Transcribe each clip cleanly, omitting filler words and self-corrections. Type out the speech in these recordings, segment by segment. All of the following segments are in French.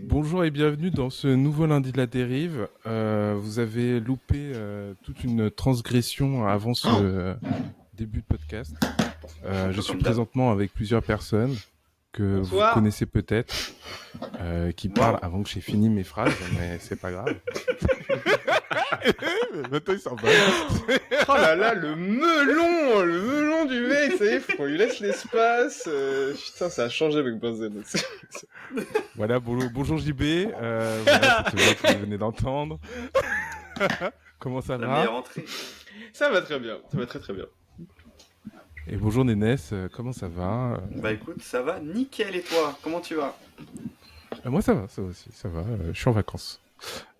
Bonjour et bienvenue dans ce nouveau lundi de la dérive. Vous avez loupé toute une transgression avant ce début de podcast. Je suis présentement avec plusieurs personnes que vous connaissez peut-être, qui parlent avant que j'ai fini mes phrases, mais c'est pas grave. Maintenant il s'en va. Oh là là, le melon du mec, ça y est, faut qu'on lui laisse l'espace. Putain, ça a changé avec Benzen. Voilà, bonjour JB, voilà, cette voix que vous venez d'entendre. Comment ça va? La meilleure entrée. Ça va très bien, ça va très très bien. Et bonjour Nénès, comment ça va? Bah écoute, ça va nickel, et toi? Comment tu vas? Moi ça va, ça aussi, ça va, je suis en vacances.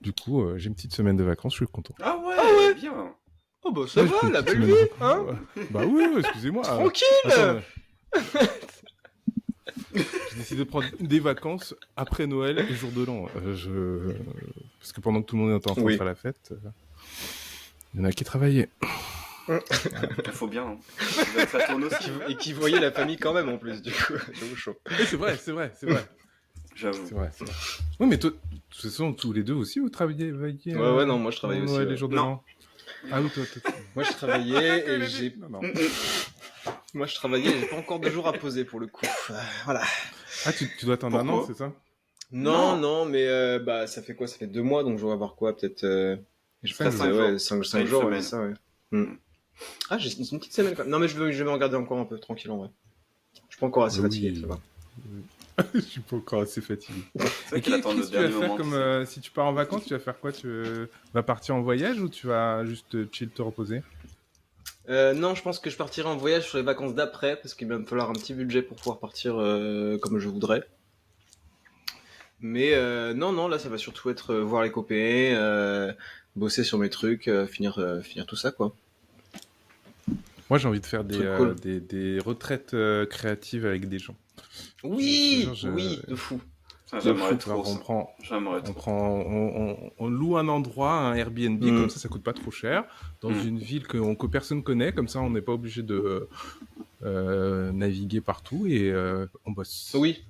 Du coup, j'ai une petite semaine de vacances, je suis content. Ah ouais, bien. Oh bah ça va, la belle vie, hein? Bah oui, excusez-moi. Tranquille. J'ai décidé de prendre des vacances après Noël et jour de l'an. Parce que pendant que tout le monde est en train de faire la fête, il y en a qui travaillaient. Il faut bien. Hein. Ça tourne aussi. Et qui voyait la famille quand même en plus, du coup. J'avoue chaud. Et c'est vrai. J'avoue. C'est vrai. Oui, mais toi, de toute façon, tous les deux aussi, vous travaillez Ouais, non, moi je travaillais aussi. Les jours de l'an. Ah oui, toi. Moi je travaillais et j'ai... Non. Moi je travaillais et j'ai pas encore de jours à poser pour le coup. Voilà. Ah, tu dois attendre un an, c'est ça? Non, mais bah ça fait quoi? Ça fait 2 mois, donc je vais avoir quoi? Peut-être... Je ferai 5 jours, ouais, ça, ouais. Ah, j'ai une petite semaine quand même. Non, mais je vais m'en regarder encore un peu, tranquille en vrai. Je suis pas encore assez fatigué, ça va. Je suis pas encore assez fatigué. Et qu'est-ce que tu vas faire comme si tu pars en vacances, tu vas faire quoi? Tu vas partir en voyage ou tu vas juste chill, te reposer? Non, je pense que je partirai en voyage sur les vacances d'après, parce qu'il va me falloir un petit budget pour pouvoir partir comme je voudrais. Mais non, là ça va surtout être voir les copains, bosser sur mes trucs, finir tout ça quoi. Moi j'ai envie de faire des retraites créatives avec des gens. Oui, de fou. J'aimerais trop. On loue un endroit, un Airbnb, comme ça coûte pas trop cher, dans une ville que personne connaît, comme ça on n'est pas obligé de naviguer partout et on bosse. Oui,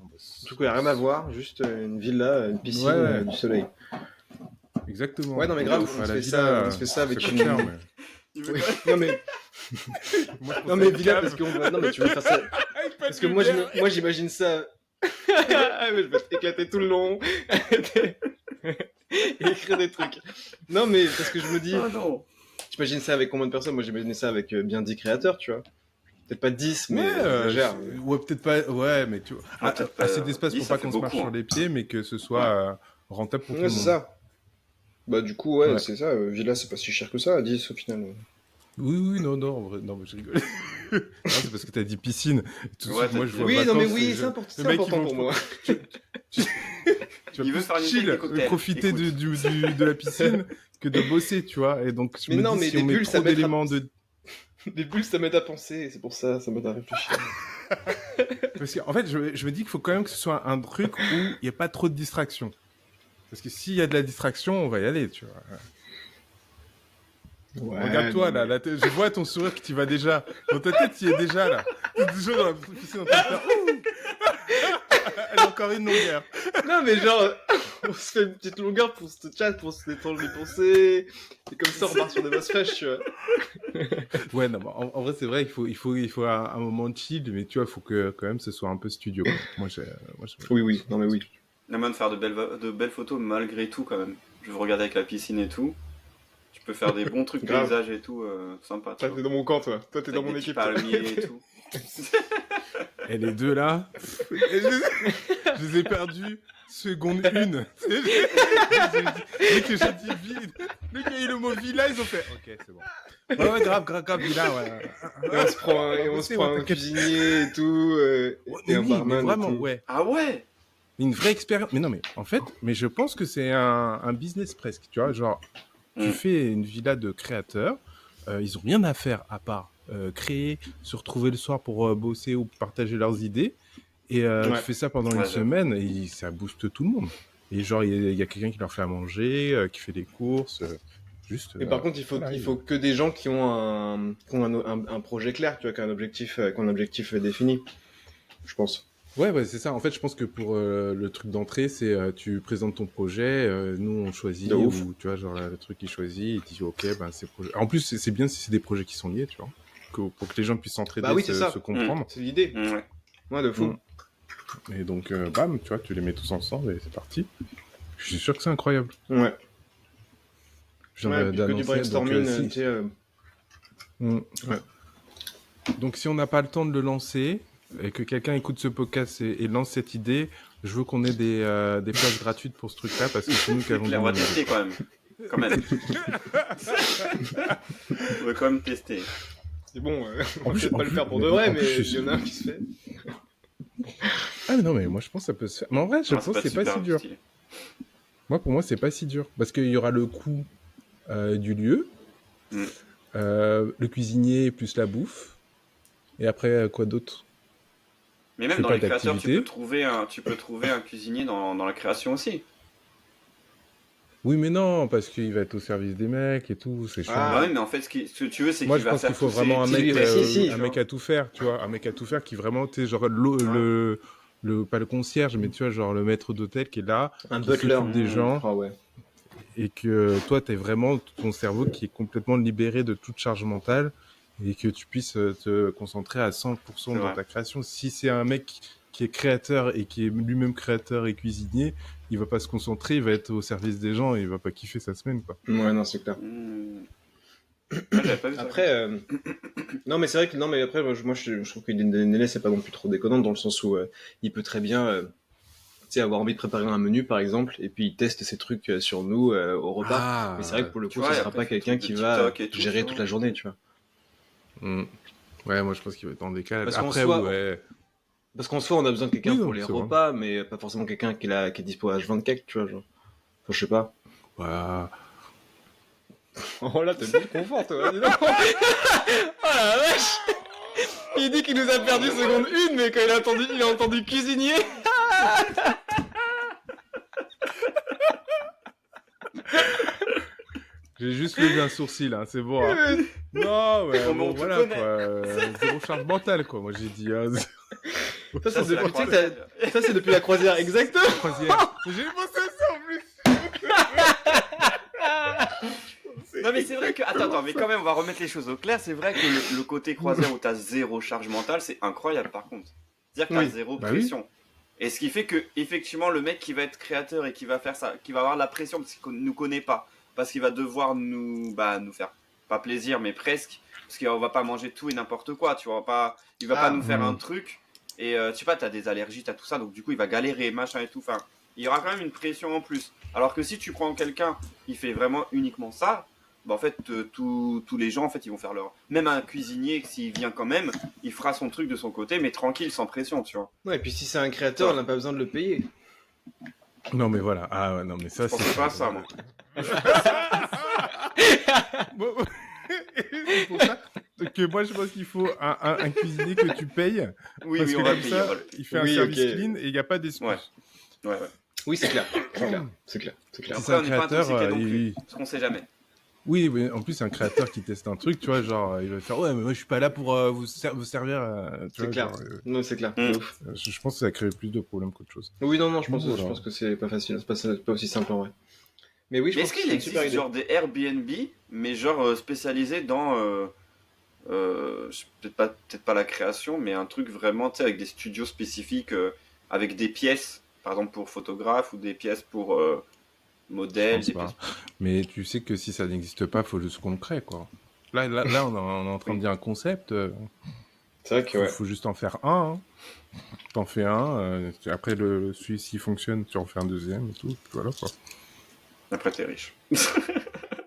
du coup il n'y a rien à voir, juste une villa, une piscine, du soleil. Exactement. Ouais, non mais grave, on se fait ça avec une... Non mais villa parce qu'on va... Non mais tu veux faire ça... Parce que moi j'imagine ça... Je vais t'éclater tout le long et écrire des trucs. Non mais parce que je me dis... J'imagine ça avec combien de personnes? Moi j'imagine ça avec bien 10 créateurs, tu vois. Peut-être pas 10, mais ouais, peut-être pas... Ouais, mais tu vois... assez d'espace pour pas qu'on se marche sur les pieds, mais que ce soit rentable pour tout le monde. C'est ça. Bah du coup, ouais. C'est ça. Villa, c'est pas si cher que ça, à 10 au final. Oui, non, en vrai, non, mais je rigole. Non, c'est parce que t'as dit piscine. Moi, je vois oui, non, mais oui, c'est important pour moi. Tu il veut faire une profiter de la piscine que de bosser, tu vois. Et donc, mais non, mais si on met trop d'éléments de... Des bulles, ça m'aide à penser, c'est pour ça m'aide à réfléchir. Parce qu'en fait, je me dis qu'il faut quand même que ce soit un truc où il n'y a pas trop de distraction. Parce que s'il y a de la distraction, on va y aller, tu vois. Ouais, regarde-toi, là, je vois ton sourire qui va déjà. Dans ta tête, tu y es déjà, là. Tu es déjà dans la piscine en train de faire... Elle a encore une longueur. Non, mais genre, on se fait une petite longueur pour se chat, pour se détendre les pensées. Et comme ça, on repart sur des bases fraîches, tu vois. Ouais, non, en vrai, c'est vrai, il faut un moment de chill, mais tu vois, il faut que quand même ce soit un peu studio. Moi, oui, non, mais oui. La main de faire de belles photos malgré tout, quand même. Je veux regarder avec la piscine et tout. Tu peux faire des bons trucs paysages et tout, sympa. Toi, t'es dans mon camp, toi. Toi, t'es dans mon équipe. Palmiers et tout. Et les deux là, je les ai perdus seconde une. Dès que j'ai dit vide, dès qu'il y a eu le mot villa, ils ont fait ok, c'est bon. Ouais, grave, villa, ouais. Et on se prend un cuisinier et tout, et un barman. Vraiment, et tout. ouais. Ah ouais. Une vraie expérience. Mais non, mais en fait, je pense que c'est un business presque, tu vois, genre, tu fais une villa de créateurs, ils ont rien à faire à part créer, se retrouver le soir pour bosser ou partager leurs idées. Et tu fais ça pendant une semaine et ça booste tout le monde. Et genre, il y a quelqu'un qui leur fait à manger, qui fait les courses. Juste. Et par contre, il faut que des gens qui ont un projet clair, tu vois, qui ont un objectif défini, je pense. Ouais, c'est ça. En fait, je pense que pour le truc d'entrée, c'est tu présentes ton projet, nous on choisit, ou tu vois, genre le truc qui choisit, il dit ok, ben c'est projet. En plus, c'est bien si c'est des projets qui sont liés, tu vois, pour que les gens puissent s'entraider, Bah oui, c'est ça. se comprendre. C'est l'idée. Ouais, de fou. Et donc, bam, tu vois, tu les mets tous ensemble et c'est parti. Je suis sûr que c'est incroyable. Ouais. Je viens que du brainstorming, donc, tu sais. Ouais. Donc, si on n'a pas le temps de le lancer et que quelqu'un écoute ce podcast et lance cette idée, je veux qu'on ait des places gratuites pour ce truc-là parce que c'est nous qui avons On va tester quand même. On va quand même tester. C'est bon, on va peut-être pas le faire pour de vrai, mais il y en a un qui se fait. Ah mais non, mais moi je pense que ça peut se faire. Mais en vrai, je pense que c'est pas si dur. Stylé. Moi, pour moi, c'est pas si dur. Parce qu'il y aura le coût du lieu, le cuisinier plus la bouffe, et après, quoi d'autre? Mais même dans les créateurs, tu peux trouver un cuisinier dans la création aussi. Oui, mais non, parce qu'il va être au service des mecs et tout, c'est chiant. Ah ouais, mais en fait, ce que tu veux, c'est moi, qu'il va faire. Moi, je pense qu'il faut vraiment un mec à tout faire, tu vois, un mec à tout faire qui vraiment, tu sais, genre pas le concierge, mais tu vois, genre le maître d'hôtel qui est là, un butler des gens, ouais. Et que toi, t'es vraiment ton cerveau qui est complètement libéré de toute charge mentale et que tu puisses te concentrer à 100% dans ta création. Si c'est un mec qui est créateur et qui est lui-même créateur et cuisinier, il va pas se concentrer, il va être au service des gens et il va pas kiffer sa semaine, quoi. Ouais, non, c'est clair. Après, non, mais c'est vrai que mais après, moi, je trouve que Dendele, c'est pas non plus trop déconnant dans le sens où il peut très bien, tu sais, avoir envie de préparer un menu, par exemple, et puis il teste ses trucs sur nous au repas. Mais c'est vrai que pour le coup, ce sera pas quelqu'un qui va gérer toute la journée, tu vois. Ouais, moi, je pense qu'il va être dans des cas. Parce qu'en soi, on a besoin de quelqu'un pour les repas, mais pas forcément quelqu'un qui est dispo à H24, tu vois, genre. Enfin, je sais pas. Voilà. Oh là, t'as mis le confort, toi. Dis donc. Oh la vache. Il dit qu'il nous a perdu seconde 1, mais quand il a entendu cuisinier. J'ai juste levé un sourcil, hein, c'est bon. Hein. Non, ouais, bon, voilà, quoi. Zéro charge mentale, quoi. Moi, j'ai dit. Ça, c'est depuis la croisière, exactement. Croisière. J'ai pensé à ça en plus. Non, mais c'est vrai que. Attends, mais quand même, on va remettre les choses au clair. C'est vrai que le côté croisière où t'as zéro charge mentale, c'est incroyable par contre. C'est-à-dire que t'as zéro pression. Oui. Et ce qui fait que, effectivement, le mec qui va être créateur et qui va faire ça, qui va avoir la pression parce qu'il nous connaît pas, parce qu'il va devoir nous faire pas plaisir, mais presque, parce qu'on va pas manger tout et n'importe quoi, tu vois, il va pas nous faire un truc, et tu sais pas, t'as des allergies, t'as tout ça, donc du coup il va galérer, machin et tout, enfin, il y aura quand même une pression en plus. Alors que si tu prends quelqu'un qui fait vraiment uniquement ça, bah en fait, tous les gens, en fait, ils vont faire leur... Même un cuisinier, s'il vient quand même, il fera son truc de son côté, mais tranquille, sans pression, tu vois. Ouais, et puis si c'est un créateur, on n'a pas besoin de le payer. Non, mais voilà. Ah ouais, non, mais ça, c'est pas ça, moi. C'est pour ça que moi, je pense qu'il faut un cuisinier que tu payes. Oui, parce que on va payer. Ça, il fait un service clean et il n'y a pas d'excuse. Ouais. Oui, c'est clair. C'est clair. Après, on n'est pas intoxiqué non plus, parce qu'on sait jamais. Oui, mais en plus, c'est un créateur qui teste un truc, tu vois, genre, il va faire, ouais, mais moi, je suis pas là pour vous servir. C'est clair. Non, c'est clair. Je pense que ça crée plus de problèmes qu'autre chose. Oui, non, je pense que c'est pas facile, c'est pas aussi simple en vrai. Mais oui, est-ce qu'il existe genre des Airbnb, mais genre spécialisés dans, peut-être pas la création, mais un truc vraiment, tu sais, avec des studios spécifiques, avec des pièces, par exemple pour photographes ou des pièces pour modèles. Mais tu sais que si ça n'existe pas, faut juste qu'on le crée, quoi. Là, on est en train de dire un concept. C'est vrai que faut juste en faire un. Hein. T'en fais un. Après, celui s'il fonctionne, tu en fais un deuxième et tout. Voilà, quoi. Après, t'es riche.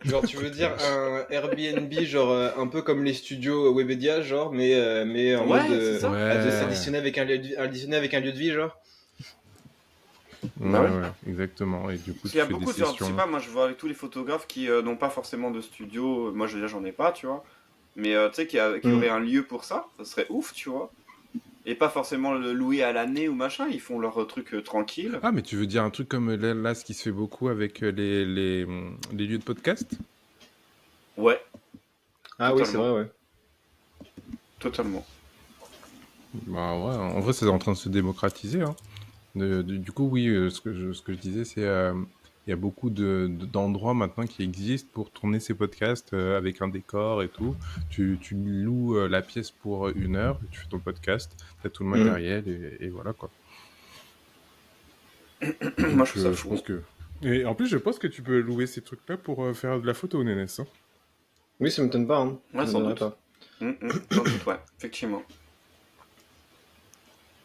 Genre, tu veux dire un Airbnb, genre un peu comme les studios Webedia, genre, mais en mode de s'additionner avec un lieu de vie, genre. Ouais, exactement. Et du coup, il y a beaucoup de je sais pas, moi je vois avec tous les photographes qui n'ont pas forcément de studio. Moi, j'en ai pas, tu vois. Mais tu sais, qui aurait un lieu pour ça, ça serait ouf, tu vois. Et pas forcément le louer à l'année ou machin, ils font leur truc tranquille. Ah, mais tu veux dire un truc comme là ce qui se fait beaucoup avec les lieux de podcast? Ouais. Ah oui, c'est vrai, ouais. Totalement. Bah ouais, en vrai, c'est en train de se démocratiser. Hein. Du coup, oui, ce que je disais, c'est il y a beaucoup d'endroits maintenant qui existent pour tourner ces podcasts avec un décor et tout. Tu loues la pièce pour 1 heure, tu fais ton podcast, t'as tout le matériel et voilà quoi. Moi, je trouve ça je fou. pense que... Et en plus, je pense que tu peux louer ces trucs-là pour faire de la photo, Nénès. Hein. Oui, ça m'étonne pas. Hein. Ouais, sans doute. Pas. Sans doute, ouais, effectivement.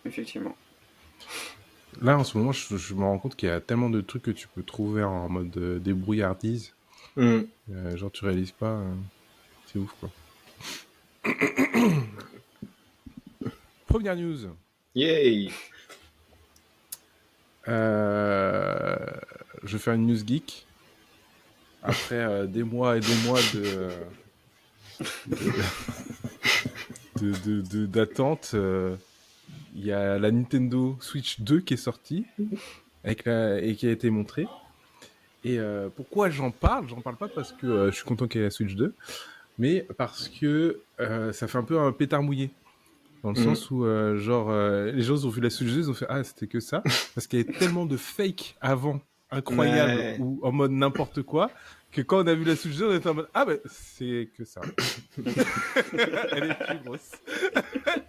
Effectivement. Là, en ce moment, je me rends compte qu'il y a tellement de trucs que tu peux trouver en mode débrouillardise. Genre, tu réalises pas. C'est ouf, quoi. Première news. Yay! Je vais faire une news geek. Après des mois et des mois d'attente, il y a la Nintendo Switch 2 qui est sortie et qui a été montrée. Et pourquoi j'en parle? J'en parle pas parce que je suis content qu'il y ait la Switch 2, mais parce que ça fait un peu un pétard mouillé. Dans le sens où, les gens ont vu la Switch 2, ils ont fait « Ah, c'était que ça ?» Parce qu'il y avait tellement de fake avant, incroyable, ou en mode n'importe quoi, que quand on a vu la Switch 2, on était en mode « Ah, bah, c'est que ça. » Elle est plus grosse.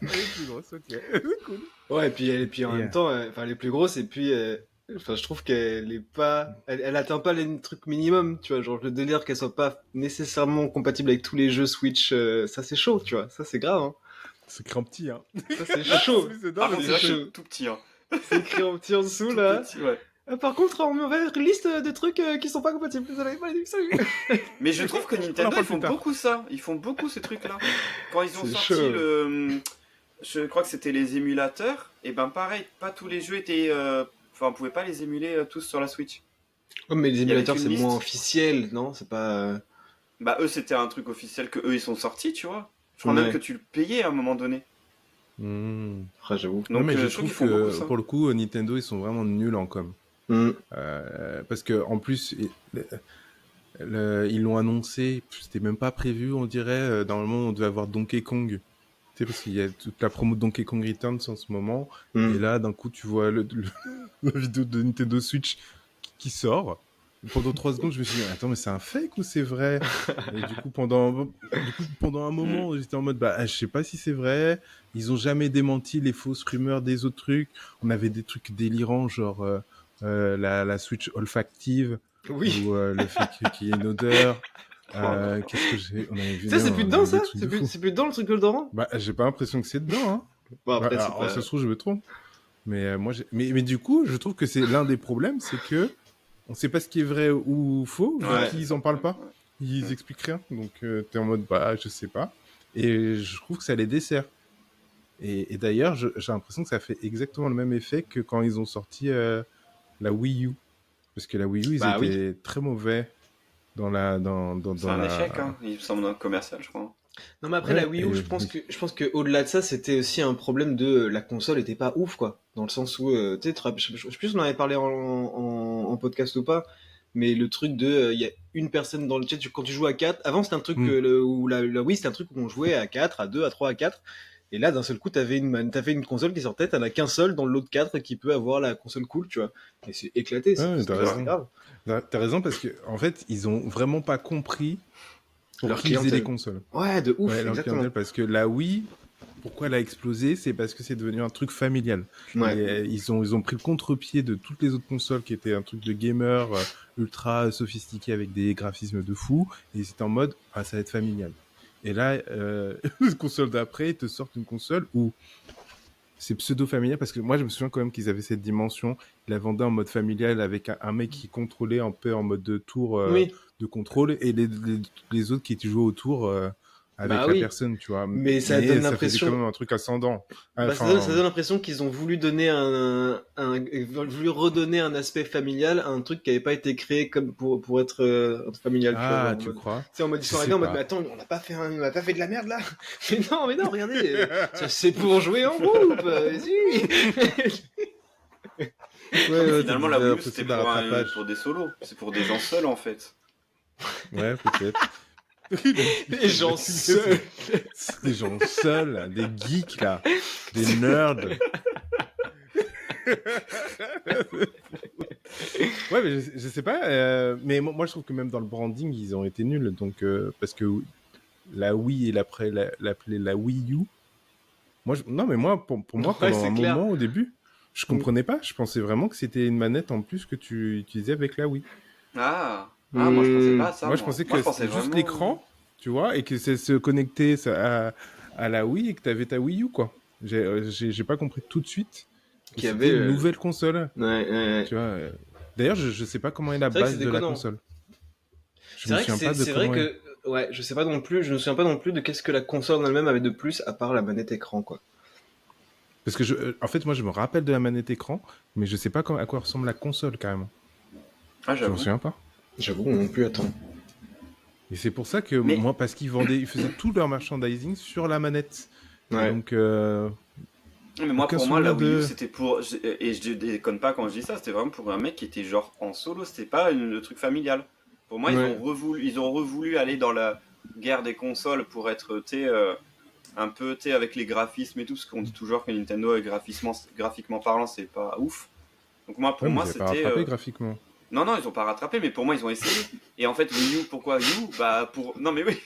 Elle est plus grosse, ok. C'est cool. Ouais, et puis en même temps, elle est plus grosse, et puis... je trouve qu'elle est pas, elle atteint pas les trucs minimum, tu vois, genre le délire qu'elle soit pas nécessairement compatible avec tous les jeux Switch, ça c'est chaud, tu vois, ça c'est grave, hein. C'est écrit en petit, hein. Ça c'est chaud. Par contre, c'est tout petit, hein. C'est écrit en petit en dessous, là. Petit, ouais. Par contre, on va faire une liste de trucs qui sont pas compatibles. Salut. Mais je trouve que Nintendo, ils font beaucoup ça. Ils font beaucoup ces trucs-là. Quand ils ont sorti je crois que c'était les émulateurs, et ben pareil, pas tous les jeux étaient... Enfin, on pouvait pas les émuler tous sur la Switch. Oh, mais les émulateurs, c'est moins officiel, non? C'est pas... Bah, eux, c'était un truc officiel que eux, ils sont sortis, tu vois. Je crois même que tu le payais à un moment donné. Ah, j'avoue. Non, mais je trouve que, pour le coup, Nintendo, ils sont vraiment nuls en com. Parce que en plus, ils l'ont annoncé, c'était même pas prévu, on dirait. Normalement, on devait avoir Donkey Kong. Tu sais, parce qu'il y a toute la promo de Donkey Kong Returns en ce moment. Et là, d'un coup, tu vois la vidéo de Nintendo Switch qui sort. Pendant 3 secondes, je me suis dit, attends, mais c'est un fake ou c'est vrai? Et du coup, pendant un moment, j'étais en mode, je sais pas si c'est vrai. Ils ont jamais démenti les fausses rumeurs des autres trucs. On avait des trucs délirants, genre la Switch olfactive. Oui. Ou le fait qu'il y ait une odeur. Qu'est-ce que j'ai... On avait vu, ça, c'est plus dedans, ça? C'est plus dedans, le truc odorant? J'ai pas l'impression que c'est dedans, hein. Bon, après, alors, ça se trouve, je me trompe. Mais mais du coup, je trouve que c'est l'un des problèmes, c'est que on sait pas ce qui est vrai ou faux, vu qu'ils en parlent pas. Ils expliquent rien. Donc, t'es en mode, je sais pas. Et je trouve que ça les dessert. Et d'ailleurs, j'ai l'impression que ça fait exactement le même effet que quand ils ont sorti la Wii U. Parce que la Wii U, ils étaient très mauvais dans c'est un échec, hein. Il me semble commercial, je crois. Non, mais après, la Wii U, je pense que au-delà de ça, c'était aussi un problème de la console était pas ouf, quoi. Dans le sens où, tu sais, je sais plus si on en avait parlé en podcast ou pas, mais le truc de, il y a une personne dans le chat, quand tu joues à 4, avant c'était un truc où la Wii, c'était un truc où on jouait à 4, à 2, à 3, à 4, et là, d'un seul coup, t'avais une console qui sortait, t'en as qu'un seul dans l'autre 4 qui peut avoir la console cool, tu vois. Et c'est éclaté, c'est grave. T'as raison, parce que, en fait, ils ont vraiment pas compris pour qui faisaient les consoles. Ouais, de ouf, exactement. Parce que la Wii, pourquoi elle a explosé, c'est parce que c'est devenu un truc familial. Et, ils ont pris le contre-pied de toutes les autres consoles qui étaient un truc de gamer ultra sophistiqué avec des graphismes de fou, et c'était en mode, ça va être familial. Et là, la console d'après, ils te sortent une console où c'est pseudo-familial, parce que moi, je me souviens quand même qu'ils avaient cette dimension. Ils la vendaient en mode familial avec un mec qui contrôlait un peu en mode de tour de contrôle, et les autres qui jouaient autour avec la personne, tu vois. Mais ça donne l'impression... faisait quand même un truc ascendant. Ça donne l'impression qu'ils ont voulu donner voulu redonner un aspect familial à un truc qui n'avait pas été créé comme pour être familial. Ah, tu crois? C'est en mode, ils sont arrivés en mode, mais attends, on n'a pas fait de la merde, là. Mais non, regardez, ça, c'est pour jouer en groupe, vas-y. Finalement, la Wii U, c'était pour des solos. C'est pour des gens seuls, en fait. Ouais, peut-être. Des gens seuls. Des gens seuls, des geeks, là. Des nerds. Ouais, mais je sais pas. Mais moi, je trouve que même dans le branding, ils ont été nuls. Donc, parce que la Wii et l'appeler la Wii U. Non, mais moi, pour moi, pendant un moment au début, je comprenais pas. Je pensais vraiment que c'était une manette en plus que tu utilisais avec la Wii. Moi je pensais pas à ça. Moi, je pensais que c'était juste l'écran, tu vois, et que c'est se connecter à la Wii et que t'avais ta Wii U, quoi. J'ai pas compris tout de suite qu'il y avait une nouvelle console. Ouais. Tu vois. D'ailleurs, je sais pas comment est la base de la console. C'est vrai que ouais, je sais pas non plus. Je me souviens pas non plus de qu'est-ce que la console en elle-même avait de plus à part la manette écran, quoi. Parce que en fait, moi, je me rappelle de la manette écran, mais je sais pas à quoi ressemble la console carrément. Ah, j'avoue. Je m'en souviens pas. J'avoue non plus. Attends. Et c'est pour ça que moi, parce qu'ils faisaient tout leur merchandising sur la manette. Ouais. Donc. Mais moi, pour moi, la Wii U, c'était pour. Et je déconne pas quand je dis ça, c'était vraiment pour un mec qui était genre en solo, c'était pas le truc familial. Pour moi, ils ont revoulu aller dans la guerre des consoles pour être, un peu, avec les graphismes et tout, parce qu'on dit toujours que Nintendo, graphiquement parlant, c'est pas ouf. Donc moi, pour moi, c'était. Pas rattrapé graphiquement. Non, ils ont pas rattrapé, mais pour moi, ils ont essayé. Et en fait, Wii U, pourquoi Wii U ? Bah, pour. Non, mais oui.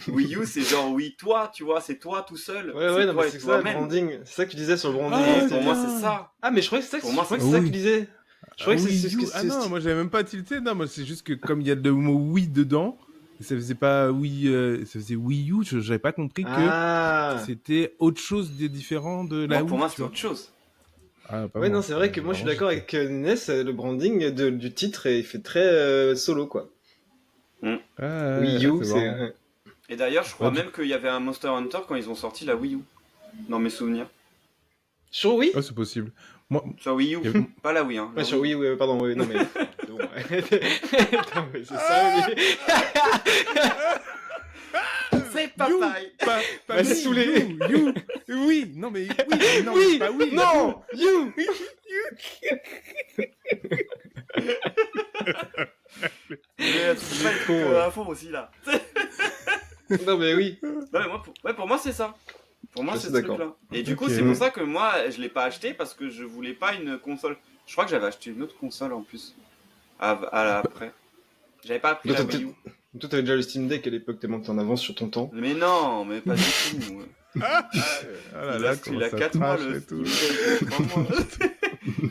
Wii U, c'est genre oui, toi, tu vois, c'est toi tout seul. Ouais, non, mais c'est ça le branding. C'est ça que tu disais sur le branding. Pour moi, c'est ça. Ah, mais je croyais que c'est ça que tu disais. Je croyais que c'est ce que c'est. Ah non, moi j'avais même pas tilté. Non, moi c'est juste que comme il y a le mot Wii dedans, ça faisait pas Wii, ça faisait Wii U. J'avais pas compris que c'était autre chose de différent de la Wii. Pour moi, c'est autre chose. Ouais, non, c'est vrai que moi je suis d'accord avec Ness, le branding du titre il fait très solo, quoi. Wii U, c'est. Et d'ailleurs, je crois même qu'il y avait un Monster Hunter quand ils ont sorti la Wii U. Dans mes souvenirs. Sur Wii ? Ah, c'est possible. Sur Wii U, pas la Wii. Hein, ouais, sur Wii U, pardon, oui, non mais. non, mais c'est ça, oui. C'est papaye. Pas saoulé. You. Oui, non mais oui, non, oui, pas oui. Non, you. C'est con à fond aussi là. Non mais oui. Non mais pour moi c'est ça. Pour moi c'est ce truc-là. Et du coup c'est pour ça que moi je l'ai pas acheté parce que je voulais pas une console. Je crois que j'avais acheté une autre console en plus. Après. J'avais pas pris la Wii U. Toi t'avais déjà le Steam Deck à l'époque, t'es monté en avance sur ton temps. Mais non, mais pas du tout. Il a 4 mois le Steam Deck. 3 mois.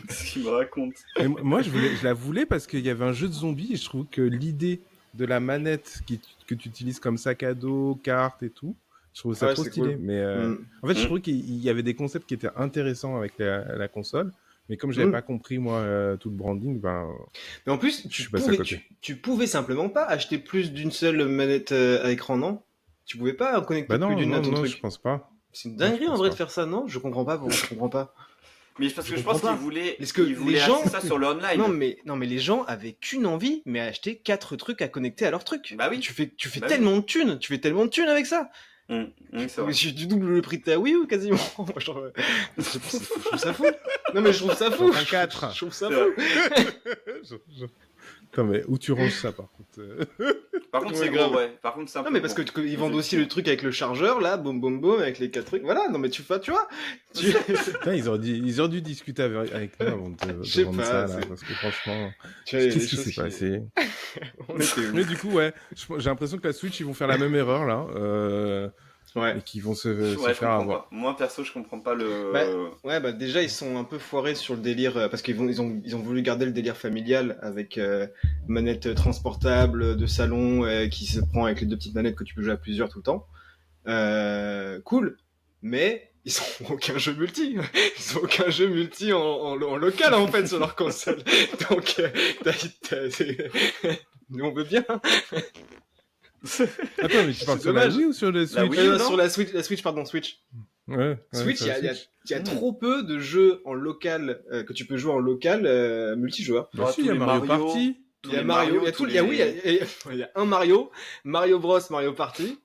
Qu'est-ce qu'il me raconte? Et moi je la voulais parce qu'il y avait un jeu de zombies et je trouve que l'idée de la manette que tu utilises comme sac à dos, carte et tout, je trouve ça trop stylé. Cool. Mais en fait je trouvais qu'il y avait des concepts qui étaient intéressants avec la console. Mais comme j'avais pas compris, moi, tout le branding, mais en plus, tu pouvais simplement pas acheter plus d'une seule manette à écran, non ? Tu pouvais pas connecter plus d'une à ton truc. Non, je pense pas. C'est une dinguerie en vrai de faire ça, non ? Je comprends pas, je comprends pas. Mais parce que je pense qu'ils voulaient, les gens ça sur le online. Non, mais les gens avaient qu'une envie, mais acheter 4 trucs à connecter à leur truc. Bah oui. Tu fais tellement de thunes, avec ça. Tu doubles le prix de ta Wii U quasiment. Je trouve ça fou. Non mais je trouve ça fou. Je trouve ça fou. Attends mais où tu ranges ça par contre Par contre c'est gros ouais. Par contre c'est un peu. Non mais parce que ils vendent aussi le truc avec le chargeur là, boum boum boum avec les 4 trucs. Voilà, non mais tu vois. Putain, ils ont dû discuter avec nous avant de vendre ça là, parce que franchement qu'est-ce qui s'est passé Mais du coup ouais, j'ai l'impression que la Switch ils vont faire la même erreur là. Et qui vont se faire avoir. Moi perso je comprends pas le. Bah déjà ils sont un peu foirés sur le délire parce qu'ils ont voulu garder le délire familial avec manette transportable de salon qui se prend avec les 2 petites manettes que tu peux jouer à plusieurs tout le temps. Cool, mais ils ont aucun jeu multi. Ils ont aucun jeu multi en local en fait sur leur console. Donc nous on veut bien. Attends, mais tu parles sur la Wii ou sur le Switch? Sur la Switch, pardon, Switch. Ouais, Switch, il y a trop peu de jeux en local que tu peux jouer en local multijoueur. Il y a Mario Party. Il y a Mario, il y a un Mario Bros, Mario Party.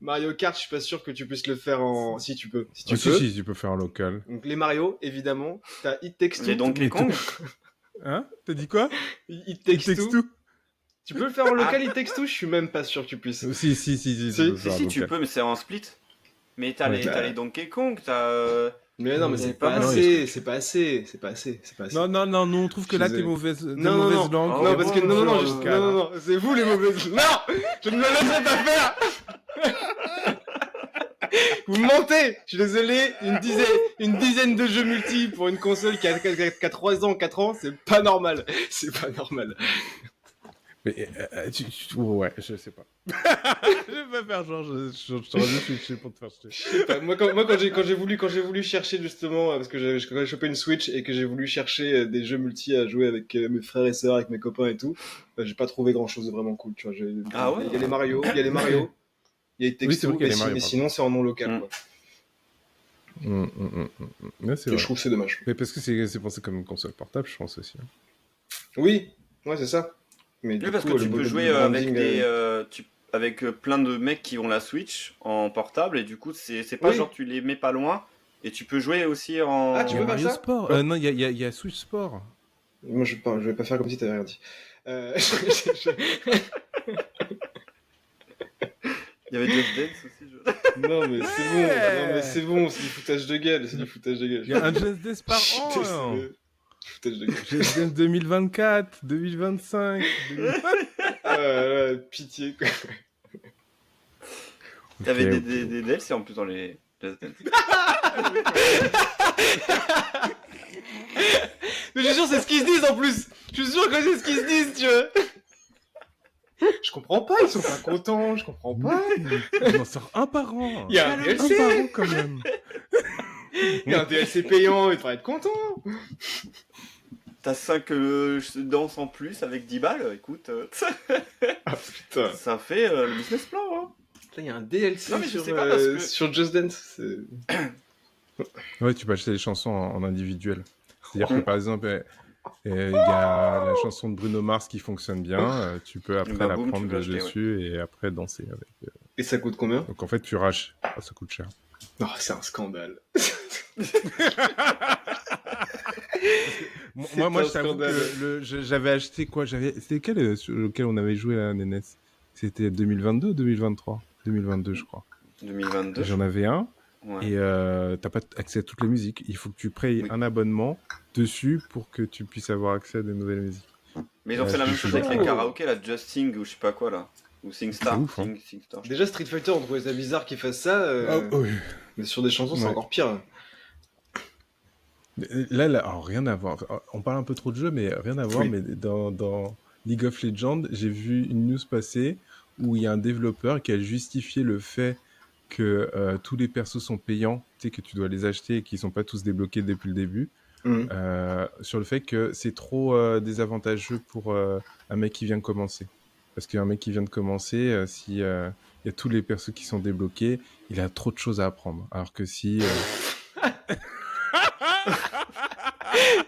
Mario Kart, je suis pas sûr que tu puisses le faire en. Si tu peux. Si, tu peux faire en local. Donc les Mario, évidemment. T'as It Takes Two. Les Donkey Kong. Hein? T'as dit quoi? It Takes Two. Tu peux le faire en local, It Takes Two, je suis même pas sûr que tu puisses. Si, tu peux, mais c'est en split. Mais t'as les Donkey Kong, t'as... Mais non, mais c'est pas assez. Non, nous on trouve que là t'es mauvaise langue. Non, parce que non, c'est vous les mauvaises. Non, je ne me laisserai pas faire. Vous mentez. Je suis désolé, une dizaine de jeux multi pour une console qui a 3 ans, 4 ans, c'est pas normal. C'est pas normal. Mais ouais, je sais pas. Je vais pas faire genre, je t'aurais juste switché pour te faire jeter. Je sais pas. Moi, quand j'ai voulu chercher justement, parce que j'ai chopé une Switch et que j'ai voulu chercher des jeux multi à jouer avec mes frères et sœurs, avec mes copains et tout, j'ai pas trouvé grand chose de vraiment cool. Tu vois, il y a les Mario, il y a les Texto, mais sinon c'est en non local. Quoi. Ouais, c'est vrai. Je trouve que c'est dommage. Mais parce que c'est pensé comme une console portable, je pense aussi. Oui, ouais, c'est ça. Mais oui, parce que tu peux jouer avec plein de mecs qui ont la Switch en portable, et du coup, c'est pas genre tu les mets pas loin, et tu peux jouer aussi en... Ah, tu peux faire ça Sport. Non, il y a Switch Sport. Moi, je vais pas faire comme si t'avais rien dit. Il y avait Just Dance aussi. Non, mais c'est bon, c'est du foutage de gueule. Il y a un Just Dance par an. Foutage de gueule. Just Dance 2024, 2025. Pitié, quoi. T'avais des DLC en plus dans les Just Dance. Mais je suis sûr, c'est ce qu'ils se disent en plus. Je suis sûr que c'est ce qu'ils se disent, tu vois. Je comprends pas, ils sont pas contents, je comprends pas. On en sort un par an. Il y a un DLC. Un par an quand même. Il y a un DLC payant, il devrait être content. T'as 5 danses en plus avec 10 balles, écoute. Ah putain. Ça fait le business plan, hein. Il y a un DLC non, mais sur Just Dance. Ouais, tu peux acheter les chansons en individuel. C'est-à-dire que par exemple, il y a la chanson de Bruno Mars qui fonctionne bien. Tu peux après la prendre dessus et après danser avec. Et ça coûte combien ? Donc en fait, tu raches. Ah, ça coûte cher. Oh, c'est un scandale. Moi, je t'avoue que j'avais acheté quoi ? C'était lequel sur lequel on avait joué à NES ? C'était 2022 ou 2023 ? 2022, je crois. 2022. J'en avais un. Ouais. Et t'as pas accès à toutes les musiques. Il faut que tu payes un abonnement dessus pour que tu puisses avoir accès à des nouvelles musiques. Mais ils ont fait la même chose avec les karaokés, la Just Sing ou je sais pas quoi là. Ou SingStar. Ouf, hein. SingStar. Déjà Street Fighter, on trouvait ça bizarre qu'ils fassent ça. Oui. Mais sur des chansons, c'est encore pire. Là, alors, rien à voir. On parle un peu trop de jeux, mais rien à voir. Mais dans League of Legends, j'ai vu une news passer où il y a un développeur qui a justifié le fait que tous les persos sont payants, tu sais, que tu dois les acheter et qu'ils sont pas tous débloqués depuis le début, sur le fait que c'est trop désavantageux pour un mec qui vient de commencer. Parce qu'un mec qui vient de commencer, si y a tous les persos qui sont débloqués, il a trop de choses à apprendre. Alors que si...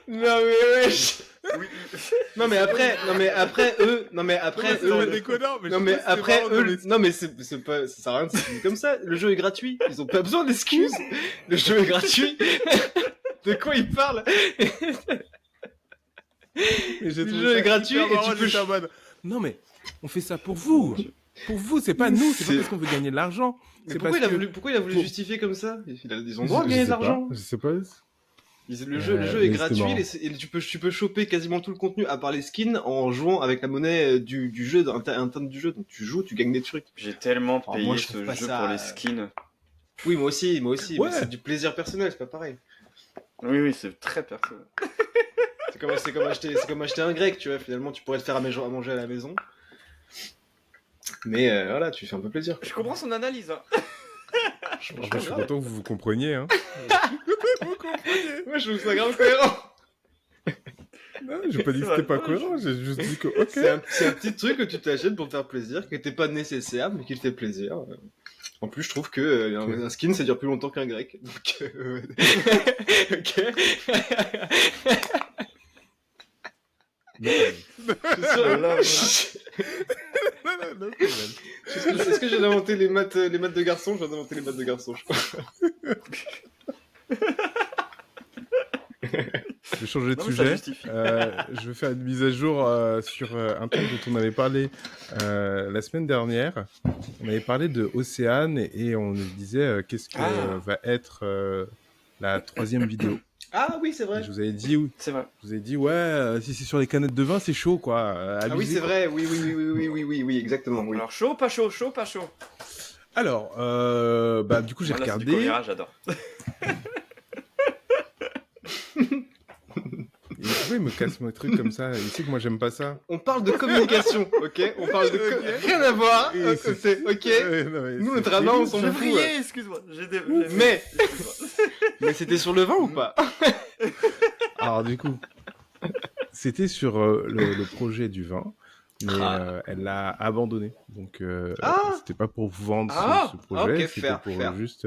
Non mais wesh. Oui. Non mais après eux, non mais c'est pas, ça sert à rien de se dire comme ça. Le jeu est gratuit, ils ont pas besoin d'excuses. Le jeu est gratuit. De quoi ils parlent? Le jeu est gratuit et tu peux. Non mais on fait ça pour vous. Pour vous, c'est pas nous, c'est pas parce qu'on veut gagner de l'argent. Pourquoi il a voulu justifier comme ça? Ils ont le droit de gagner de l'argent. Je sais pas. Le jeu est gratuit et tu peux choper quasiment tout le contenu à part les skins en jouant avec la monnaie du jeu, interne du jeu. Donc tu joues, tu gagnes des trucs. J'ai tellement payé ce jeu pour les skins. Oui, moi aussi. Ouais. Mais c'est du plaisir personnel, c'est pas pareil. Oui, c'est très personnel. c'est comme acheter un grec, tu vois. Finalement, tu pourrais te faire à manger à la maison. Mais voilà, tu fais un peu plaisir. Je comprends son analyse. Hein. Je suis content que vous compreniez. Hein. Moi, je trouve ça grave cohérent. Non, j'ai pas dit que c'était pas cohérent, j'ai juste dit que ok. C'est un petit truc que tu t'achètes pour te faire plaisir, qui n'était pas nécessaire, mais qui te fait plaisir. En plus, je trouve que un skin, ça dure plus longtemps qu'un grec. Donc, ok. Non, est-ce que j'ai inventé les maths de garçon? Je viens d'inventer les maths de garçon, je crois. Je vais changer de sujet. Je vais faire une mise à jour sur un truc dont on avait parlé la semaine dernière. On avait parlé de Océane et on nous disait qu'est-ce que va être la 3e vidéo. Ah oui, c'est vrai. Et je vous avais dit, c'est vrai. Je vous ai dit, si c'est sur les canettes de vin, c'est chaud, quoi. Ah oui, c'est vrai. Oui, exactement. Oui. Alors, chaud, pas chaud. Alors, du coup, j'ai regardé. Du Corriera, j'adore. Pourquoi il me casse mon truc comme ça? Il sait que moi, j'aime pas ça. On parle de communication, ok? On parle de rien à voir. C'est ok. Nous, notre amas, on s'en fout. Excuse-moi. Mais c'était sur le vin ou pas? Alors, du coup, c'était sur le projet du vin. Mais elle l'a abandonné. Donc, c'était pas pour vendre ce projet. C'était pour juste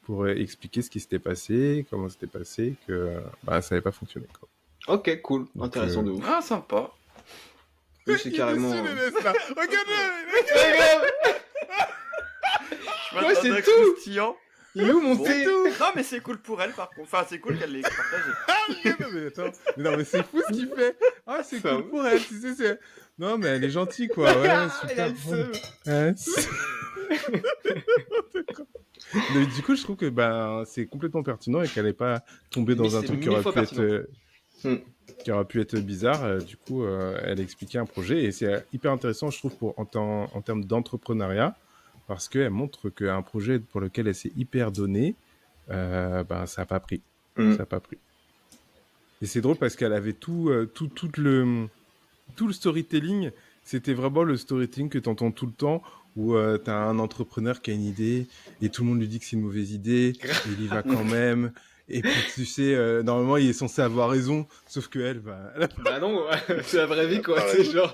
pour expliquer ce qui s'était passé, comment c'était passé, que ça n'avait pas fonctionné. Quoi. Ok, cool. Donc, intéressant de ouf. Ah, sympa. Oui, c'est carrément... Regarde-le. C'est tout. Il est où mon thé? Non, mais c'est cool pour elle, par contre. Enfin, c'est cool qu'elle l'ait partagé. Non, mais c'est fou ce qu'il fait. Ah, c'est cool pour elle. Tu sais, c'est... Non, mais elle est gentille, quoi. Ouais, super. Mais du coup, je trouve que c'est complètement pertinent et qu'elle n'est pas tombée dans un truc qui aurait pu être bizarre. Du coup, elle expliquait un projet et c'est hyper intéressant, je trouve, en termes d'entrepreneuriat, parce qu'elle montre qu'un projet pour lequel elle s'est hyper donnée, ça n'a pas pris. Ça n'a pas pris. Et c'est drôle parce qu'elle avait tout le storytelling. C'était vraiment le storytelling que tu entends tout le temps, où tu as un entrepreneur qui a une idée et tout le monde lui dit que c'est une mauvaise idée, et il y va quand même. Et puis tu sais, normalement il est censé avoir raison, sauf que elle, non, c'est la vraie vie, quoi. C'est genre.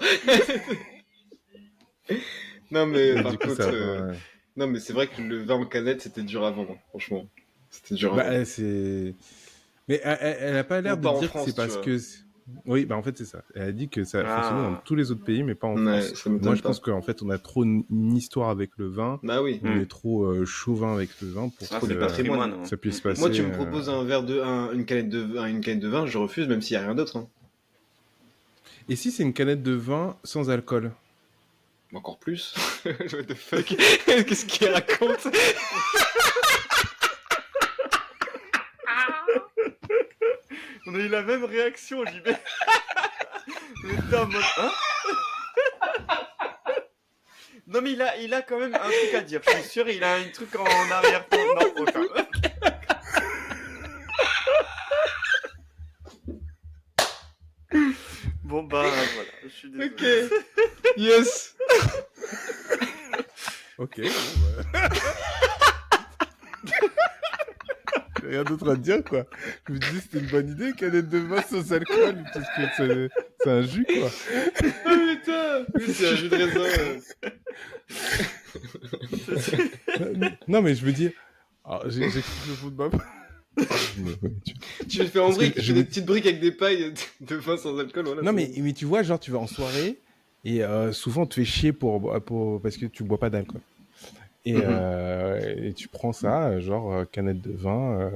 Non mais par contre, non mais c'est vrai que le vin en canette c'était dur à vendre, franchement. C'était dur à vendre. Mais elle a pas l'air de dire que c'est parce que. Oui, en fait c'est ça. Elle a dit que ça fonctionnait dans tous les autres pays, mais pas en France. Moi je pense qu'en fait on a trop une histoire avec le vin. Bah oui. On est trop chauvin avec le vin pour que patrimoine, ça puisse passer. Moi tu me proposes une canette de vin, je refuse même s'il y a rien d'autre. Hein. Et si c'est une canette de vin sans alcool? Encore plus. What the fuck? Qu'est-ce qu'il raconte? On a eu la même réaction, JB. On était en mode, hein? Non mais il a quand même un truc à dire. Je suis sûr, il a un truc en arrière-plan. Non, aucun. Bon voilà, je suis désolé. Ok. Yes. Ok. Rien d'autre à dire, quoi. Je me disais c'était une bonne idée, canette de vin sans alcool, parce que c'est un jus, quoi. Oh putain. Oui, c'est un jus de raisin. Non, mais je veux dire... J'explique le football. Tu le fais en briques, j'ai des petites briques avec des pailles de vin sans alcool. Voilà, non, mais tu vois, genre, tu vas en soirée, et souvent, on te fait chier parce que tu bois pas d'alcool. Et tu prends ça, genre canette de vin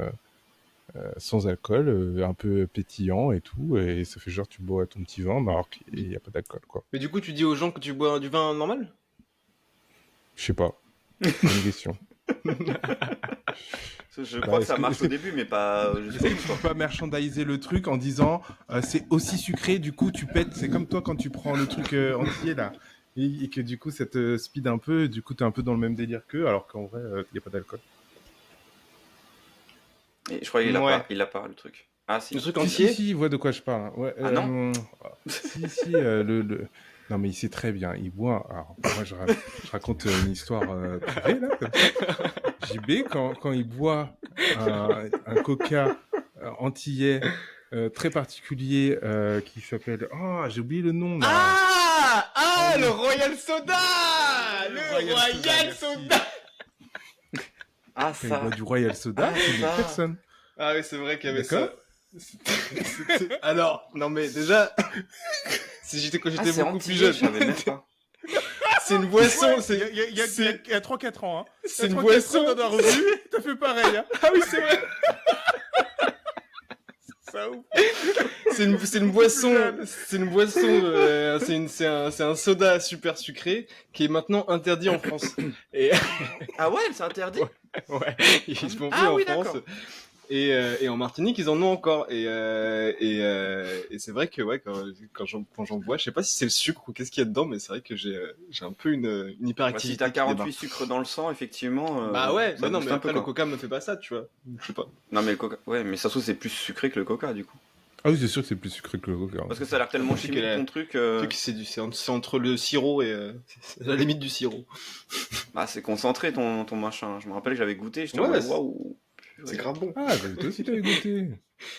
sans alcool, un peu pétillant et tout, et ça fait genre tu bois ton petit vin, mais alors qu'il n'y a pas d'alcool, quoi. Mais du coup, tu dis aux gens que tu bois du vin normal? Je sais pas. C'est une question. Je crois que ça marche au début, mais pas. Je sais que tu peux pas merchandiser le truc en disant c'est aussi sucré, du coup tu pètes. C'est comme toi quand tu prends le truc entier là. Et que du coup ça te speed un peu, du coup t'es un peu dans le même délire qu'eux, alors qu'en vrai il n'y a pas d'alcool. Et je crois qu'il a pas le truc. Ah si. Le truc entier. Si, il voit de quoi je parle. Ouais, ah non. Non mais il sait très bien, il boit. Alors moi je raconte une histoire privée là, comme ça. JB quand il boit un coca antillais très particulier qui s'appelle... Oh, j'ai oublié le nom là. Le Royal Soda. Le Royal Soda. Ah ça. Il boit du Royal Soda, c'est une personne. Ah oui, c'est vrai qu'il y avait ça. Alors, non mais déjà, quand j'étais beaucoup plus jeune. C'est une boisson, il y a 3-4 ans. Hein. C'est une boisson dans la revue, t'as fait pareil. Hein. Ah oui, c'est vrai. ça ouf. C'est une boisson, c'est un soda super sucré qui est maintenant interdit en France. Et... Ah ouais, c'est interdit. Ouais, ils se font plus en France. Et en Martinique, ils en ont encore. Et c'est vrai que ouais, quand j'en bois, je sais pas si c'est le sucre ou qu'est-ce qu'il y a dedans, mais c'est vrai que j'ai un peu une hyperactivité. Si t'as 48 sucres dans le sang, effectivement. Bah ouais, non, mais après le coca me fait pas ça, tu vois. Je sais pas. Non, mais le coca, ouais, mais ça se trouve c'est plus sucré que le coca, du coup. Ah oui, c'est sûr que c'est plus sucré que le coca. Parce que ça a l'air tellement chimique ton truc. C'est entre le sirop et c'est la limite du sirop. Bah c'est concentré ton machin. Je me rappelle que j'avais goûté, j'étais waouh. C'est grave bon. Ah, bah, toi aussi t'avais goûté.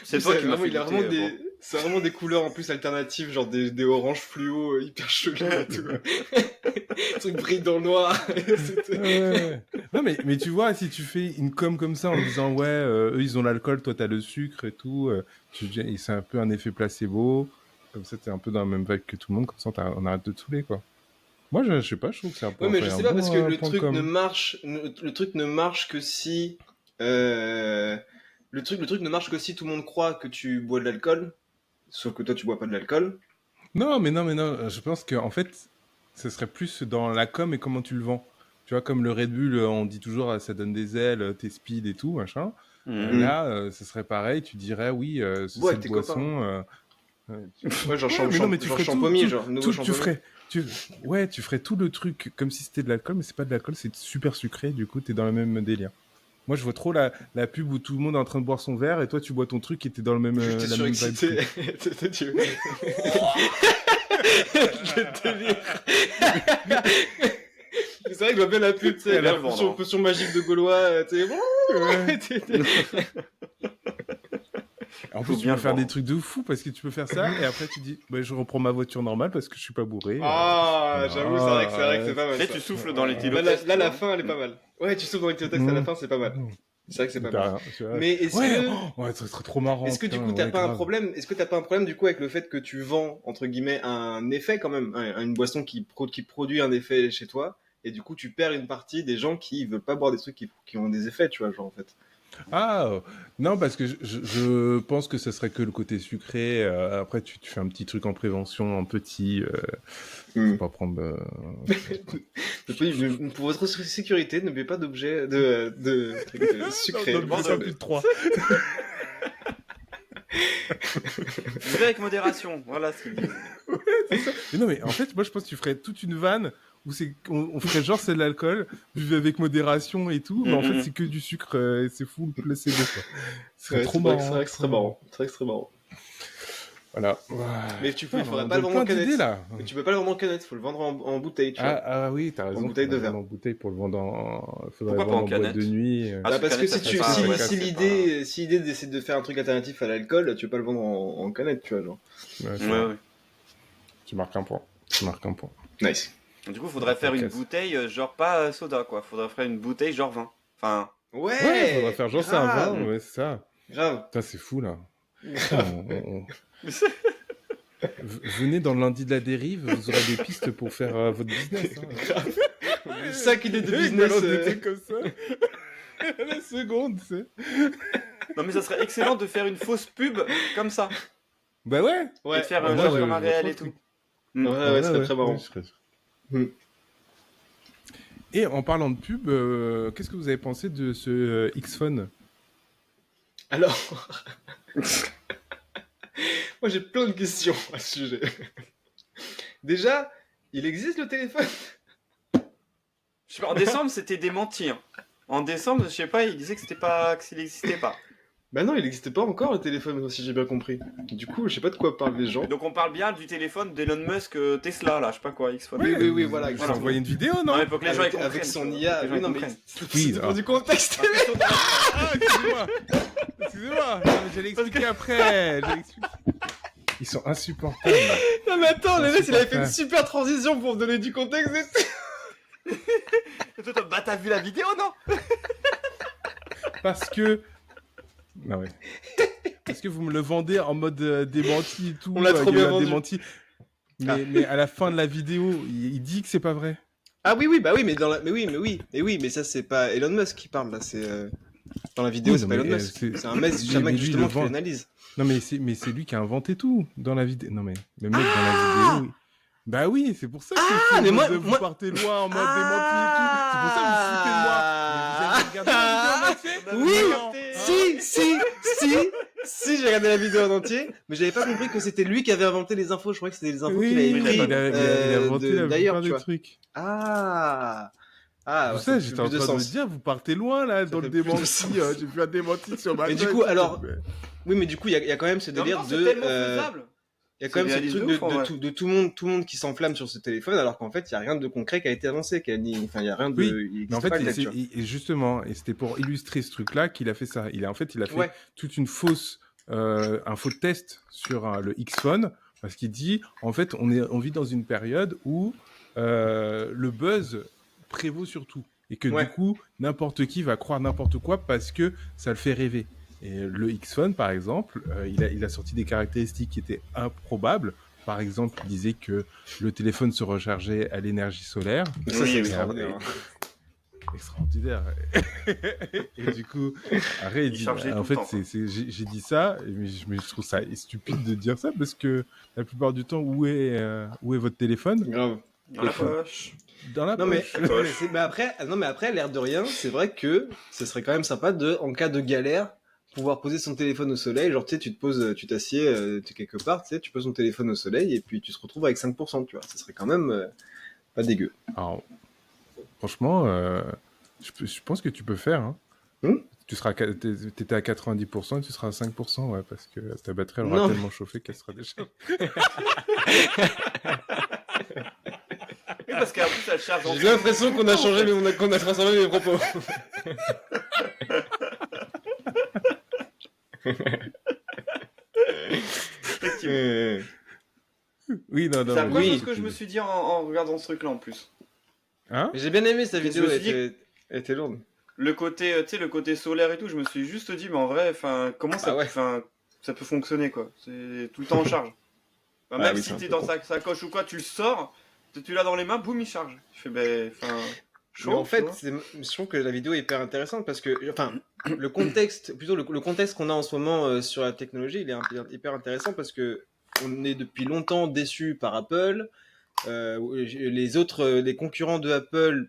C'est toi qui m'as fait goûter. C'est vraiment des couleurs en plus alternatives, genre des oranges fluo hyper chelous et tout. Le truc brille dans le noir. Ouais. Non mais tu vois, si tu fais une com comme ça en disant ouais, eux ils ont l'alcool, toi t'as le sucre et tout, c'est un peu un effet placebo. Comme ça t'es un peu dans la même vague que tout le monde, comme ça on arrête de te saouler quoi. Moi je sais pas, je trouve que c'est un peu. Ouais mais je sais pas parce que le truc ne marche que si le truc ne marche que si tout le monde croit que tu bois de l'alcool, sauf que toi tu bois pas de l'alcool. Non, je pense que en fait, ce serait plus dans la com et comment tu le vends. Tu vois, comme le Red Bull, on dit toujours ça donne des ailes, t'es speed et tout, machin. Là, ce serait pareil, tu dirais oui, cette boisson. Ouais, genre champomis, genre nouveau champomis. Tu ferais tout le truc comme si c'était de l'alcool, mais c'est pas de l'alcool, c'est super sucré, du coup, t'es dans le même délire. Moi, je vois trop la pub où tout le monde est en train de boire son verre et toi, tu bois ton truc et t'es dans le même. J'étais surexcité. Je délire. C'est vrai que je vois bien la pub, tu sais, la potion magique de Gaulois, tu sais. En plus, tu peux faire des trucs de fou parce que tu peux faire ça et après tu dis, bah, je reprends ma voiture normale parce que je suis pas bourré. Ah, j'avoue, c'est vrai que c'est pas mal. Et tu souffles dans les télétextes. Là, la fin, elle est pas mal. Ouais, tu souffles dans les télétextes à la fin, c'est pas mal. C'est vrai que c'est pas mal. Mais est-ce que... Ouais, ça serait trop marrant. Est-ce que du coup, t'as pas un problème du coup avec le fait que tu vends, entre guillemets, un effet quand même, une boisson qui produit un effet chez toi, et du coup, tu perds une partie des gens qui veulent pas boire des trucs qui ont des effets, tu vois, genre, en fait. Ah, non, parce que je pense que ce serait que le côté sucré. Après, tu fais un petit truc en prévention, en petit. Faut pas prendre. Pour votre sécurité, ne buvez pas d'objets de sucrés. Non, plus de 3. Buvez avec modération, voilà ce qu'ils disent. Ouais, c'est ça. Mais non, mais en fait, moi, je pense que tu ferais toute une vanne où on ferait genre c'est de l'alcool, buvez avec modération et tout, mais en fait, c'est que du sucre et c'est fou le placebo, quoi. C'est trop marrant. C'est extrêmement marrant. Voilà. Mais il faudrait pas le vendre en canette. Mais tu peux pas le vendre en canette, faut le vendre en bouteille, tu vois. Ah oui, t'as raison. En bouteille de verre. En bouteille pour le vendre Pourquoi pas en canette de nuit. Parce que si l'idée c'est de faire un truc alternatif à l'alcool, tu peux pas le vendre en canette, tu vois, genre. Ouais. Tu marques un point. Nice. Du coup, faudrait faire une bouteille genre pas soda, quoi. Faudrait faire une bouteille genre vin. Enfin. Ouais, faudrait faire genre c'est un vin, ouais, c'est ça. Grave. Putain, c'est fou là. Venez dans le lundi de la dérive, vous aurez des pistes pour faire votre business. Grave. 5 idées de business. Comme ça. La seconde, tu sais. Non mais ça serait excellent de faire une fausse pub comme ça. Bah ouais. Et de faire un genre comme un réel et tout. Ouais, c'est très marrant. Et en parlant de pub, qu'est-ce que vous avez pensé de ce X-Phone ? Alors, moi j'ai plein de questions à ce sujet. Déjà, il existe le téléphone ? Je sais pas, en décembre c'était démenti. En décembre, je sais pas, il disait que qu'il n'existait pas. Bah non, il n'existait pas encore le téléphone, si j'ai bien compris. Du coup, je sais pas de quoi parlent les gens. Donc on parle bien du téléphone d'Elon Musk Tesla, là, je sais pas quoi, X-Phone. Oui, voilà. Il a envoyé une vidéo, non ? Non, mais faut que les gens comprennent. Avec son IA, oui, non, mais oui, c'est du contexte. Excusez-moi, j'allais expliquer après. Ils sont insupportables. Non mais attends, le mec, il avait fait une super transition pour me donner du contexte. Bah t'as vu la vidéo, non ? Parce que... Non, ouais. Parce que vous me le vendez en mode démenti et tout. On l'a trop bien vendu. Démenti. Mais à la fin de la vidéo, il dit que c'est pas vrai. Ah oui, bah oui, mais ça c'est pas Elon Musk qui parle là, c'est Dans la vidéo, c'est pas Elon Musk. C'est un mec justement qui l'analyse. Non, mais c'est lui qui a inventé tout dans la vidéo. Non, mais le mec dans la vidéo. Bah oui, c'est pour ça que vous partez loin en mode démenti et tout. C'est pour ça que vous foutez de moi. Mais vous avez regardé la vidéo en entier ? Si, j'ai regardé la vidéo en entier, mais j'avais pas compris que c'était lui qui avait inventé les infos. Je croyais que c'était les infos qu'il avait écrit. Il a inventé la plupart des trucs. Ah, pour ça, j'étais en train de me dire, vous partez loin là dans le démenti. J'ai vu un démenti sur ma. Mais du coup, alors, oui, mais du coup, il y a quand même ce délire de. Il y a quand même ce truc de tout le monde qui s'enflamme sur ce téléphone, alors qu'en fait, il y a rien de concret qui a été avancé. Enfin, il y a rien de. Oui, mais en fait, justement, et c'était pour illustrer ce truc-là qu'il a fait ça. Il a fait toute une fausse, un faux test sur le X-Phone, parce qu'il dit, en fait, on vit dans une période où le buzz prévaut sur tout, et que du coup, n'importe qui va croire n'importe quoi parce que ça le fait rêver. Et le X-Phone, par exemple, il a sorti des caractéristiques qui étaient improbables. Par exemple, il disait que le téléphone se rechargeait à l'énergie solaire. Ça, c'est extraordinaire. Extraordinaire. Et du coup, après, il dit, en fait, j'ai dit ça, mais je trouve ça stupide de dire ça, parce que la plupart du temps, où est votre téléphone ? Grave. Dans la poche. Dans la poche. Mais après, l'air de rien, c'est vrai que ce serait quand même sympa en cas de galère, pouvoir poser son téléphone au soleil. Genre, tu sais, tu t'assieds, tu es quelque part, tu sais, tu poses ton téléphone au soleil et puis tu te retrouves avec 5%, tu vois. Ça serait quand même pas dégueu. Alors, franchement, je pense que tu peux faire. Hein. T'étais à 90%, tu seras à 5%, ouais, parce que ta batterie elle aura tellement chauffé qu'elle sera déjà. Oui, parce qu'en plus, elle charge en. J'ai l'impression qu'on a changé, qu'on a transformé mes propos. Oui, non. C'est après ce que je me suis dit en regardant ce truc-là en plus. Hein ? J'ai bien aimé cette vidéo, elle était lourde. Le côté solaire et tout, je me suis juste dit, mais en vrai, comment ça, ça peut fonctionner, quoi. C'est tout le temps en charge. Même si t'es dans sa sacoche ou quoi, tu le sors, tu l'as dans les mains, boum, il charge. Je fais, chaud, mais en fait, je trouve que la vidéo est hyper intéressante parce que, le contexte, plutôt le contexte qu'on a en ce moment sur la technologie, il est hyper intéressant parce que on est depuis longtemps déçus par Apple. Les concurrents de Apple